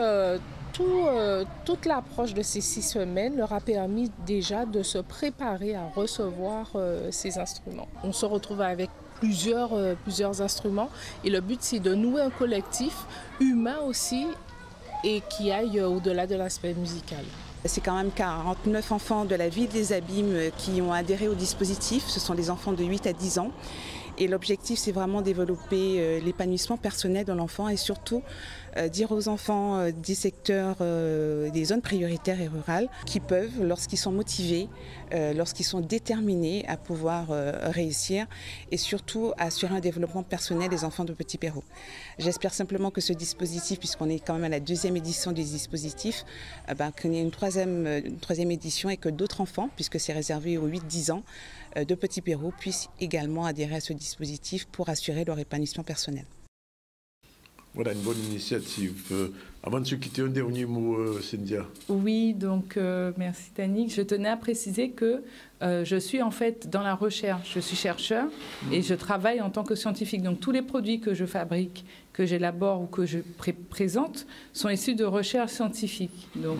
toute l'approche de ces 6 semaines leur a permis déjà de se préparer à recevoir ces instruments. On se retrouve avec plusieurs instruments et le but, c'est de nouer un collectif humain aussi et qui aille au-delà de l'aspect musical. C'est quand même 49 enfants de la ville des Abîmes qui ont adhéré au dispositif. Ce sont des enfants de 8 à 10 ans. Et l'objectif, c'est vraiment développer l'épanouissement personnel de l'enfant et surtout dire aux enfants des secteurs, des zones prioritaires et rurales qui peuvent, lorsqu'ils sont motivés, lorsqu'ils sont déterminés à pouvoir réussir et surtout assurer un développement personnel des enfants de Petit Pérou. J'espère simplement que ce dispositif, puisqu'on est quand même à la 2e édition du dispositif, qu'on ait une troisième édition et que d'autres enfants, puisque c'est réservé aux 8-10 ans, de Petit Pérou puissent également adhérer à ce dispositif pour assurer leur épanouissement personnel. Voilà une bonne initiative. Avant de se quitter, un dernier mot, Cynthia. Oui, donc merci Tannick. Je tenais à préciser que je suis en fait dans la recherche, je suis chercheur et je travaille en tant que scientifique. Donc tous les produits que je fabrique, que j'élabore ou que je présente sont issus de recherches scientifiques. Donc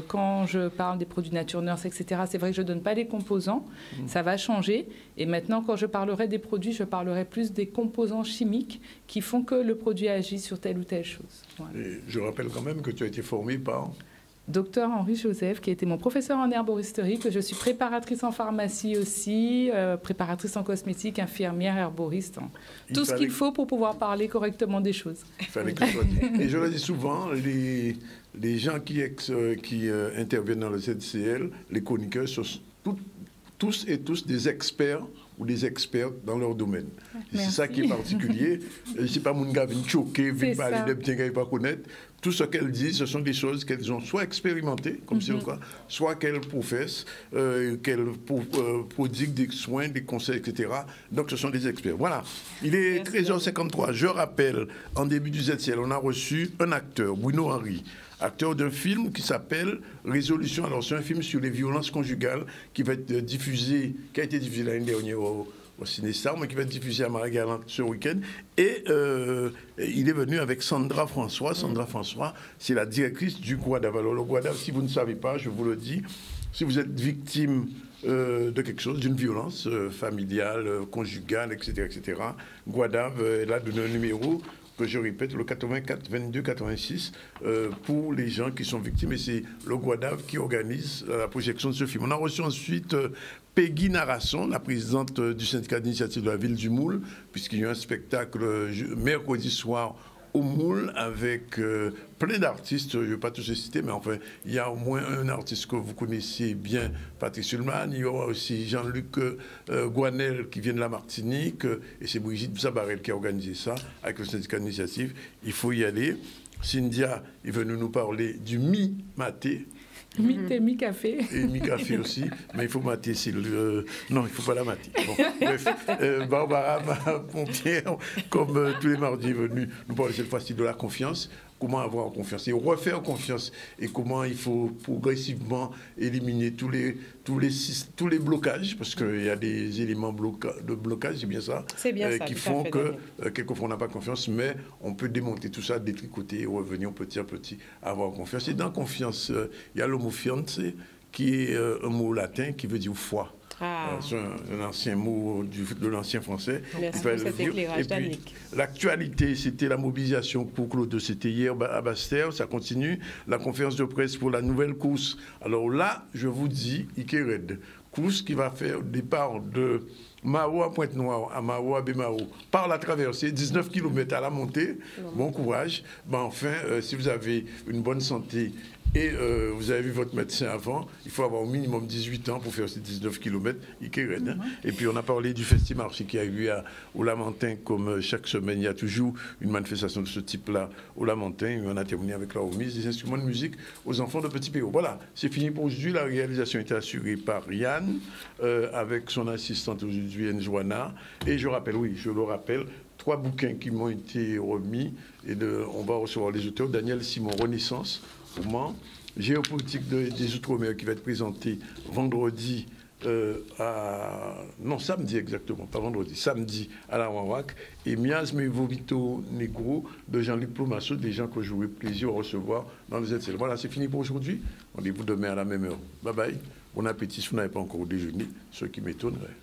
quand je parle des produits Nature Nurse, etc., c'est vrai que je ne donne pas les composants, ça va changer. Et maintenant, quand je parlerai des produits, je parlerai plus des composants chimiques qui font que le produit agit sur telle ou telle chose. Voilà. Et je rappelle quand même que tu as été formé par... Docteur Henri Joseph, qui a été mon professeur en herboristerie, que je suis préparatrice en pharmacie aussi, préparatrice en cosmétique, infirmière, herboriste. Tout ce qu'il faut pour pouvoir parler correctement des choses. Il fallait que ce soit dit. Et je le dis souvent, les gens qui interviennent dans le ZCL, les chroniqueurs, sont tous des experts ou des experts dans leur domaine. C'est ça qui est particulier. C'est pas mon gars vient choquer, vient parler de bien qu'il pas connaître. Tout ce qu'elles disent, ce sont des choses qu'elles ont soit expérimentées, comme c'est le cas, soit qu'elles professent, qu'elles prodiguent des soins, des conseils, etc. Donc, ce sont des experts. Voilà. Il est 13h53. Je rappelle, en début du ZCL, on a reçu un acteur, Bruno Henry, acteur d'un film qui s'appelle Résolution. Alors, c'est un film sur les violences conjugales qui va être diffusé, qui a été diffusé l'année dernière au Ciné-Star, mais qui va être diffusé à Marie-Galante ce week-end. Et il est venu avec Sandra François. Sandra François, c'est la directrice du GUADAV. Alors, le GUADAV, si vous ne savez pas, je vous le dis, si vous êtes victime de quelque chose, d'une violence familiale, conjugale, etc., GUADAV, elle a donné un numéro que je répète, le 84 22 86, pour les gens qui sont victimes. Et c'est le GUADAV qui organise la projection de ce film. On a reçu ensuite Peggy Narasson, la présidente du syndicat d'initiative de la ville du Moule, puisqu'il y a un spectacle mercredi soir au Moule avec plein d'artistes, je ne vais pas tous les citer, mais enfin, il y a au moins un artiste que vous connaissez bien, Patrice Sulman. Il y aura aussi Jean-Luc Guanel qui vient de la Martinique, et c'est Brigitte Zabarel qui a organisé ça avec le syndicat d'initiative. Il faut y aller. Cynthia est venue nous parler du mi-maté. Mi-thé, mi-café. Et mi-café aussi, mais il faut mater. Non, il ne faut pas la mater. Bon, bref, Barbara Pompière, comme tous les mardis, est venue nous parler cette fois-ci de la confiance. Comment avoir confiance et refaire confiance et comment il faut progressivement éliminer tous les blocages, parce qu'il y a des éléments de blocage, c'est bien ça, qui font que quelquefois on n'a pas confiance, mais on peut démonter tout ça, détricoter et revenir petit à petit à avoir confiance. Et dans confiance, il y a le mot fiance qui est un mot latin qui veut dire foi. C'est un ancien mot de l'ancien français. Merci pour cet éclairage, Tannick. L'actualité, c'était la mobilisation pour Claude. C'était hier à Basse-Terre, ça continue. La conférence de presse pour la nouvelle course. Alors là, je vous dis, Ikered, course qui va faire départ de Mao à Pointe-Noire, à Mao à Bémao, par la traversée, 19 km à la montée. Bon courage. Enfin, si vous avez une bonne santé et vous avez vu votre médecin avant, il faut avoir au minimum 18 ans pour faire ces 19 km. Et puis on a parlé du Festi-Marché qui a eu au Lamentin, comme chaque semaine, il y a toujours une manifestation de ce type-là au Lamentin. Et on a terminé avec la remise des instruments de musique aux enfants de Petit Pérou. Voilà, c'est fini pour aujourd'hui. La réalisation était assurée par Yann, avec son assistante aujourd'hui, Njoana. Et je le rappelle, 3 bouquins qui m'ont été remis. Et on va recevoir les auteurs. Daniel Simon, Renaissance, au Mans. Géopolitique des Outre-mer qui va être présenté vendredi, samedi exactement, pas vendredi, samedi à la Wawak. Et Miasme et Vomito Negro de Jean-Luc Plomasso, des gens que j'aurai plaisir à recevoir dans les ZCL. Voilà, c'est fini pour aujourd'hui. Rendez-vous demain à la même heure. Bye bye. Bon appétit si vous n'avez pas encore déjeuné, ce qui m'étonnerait.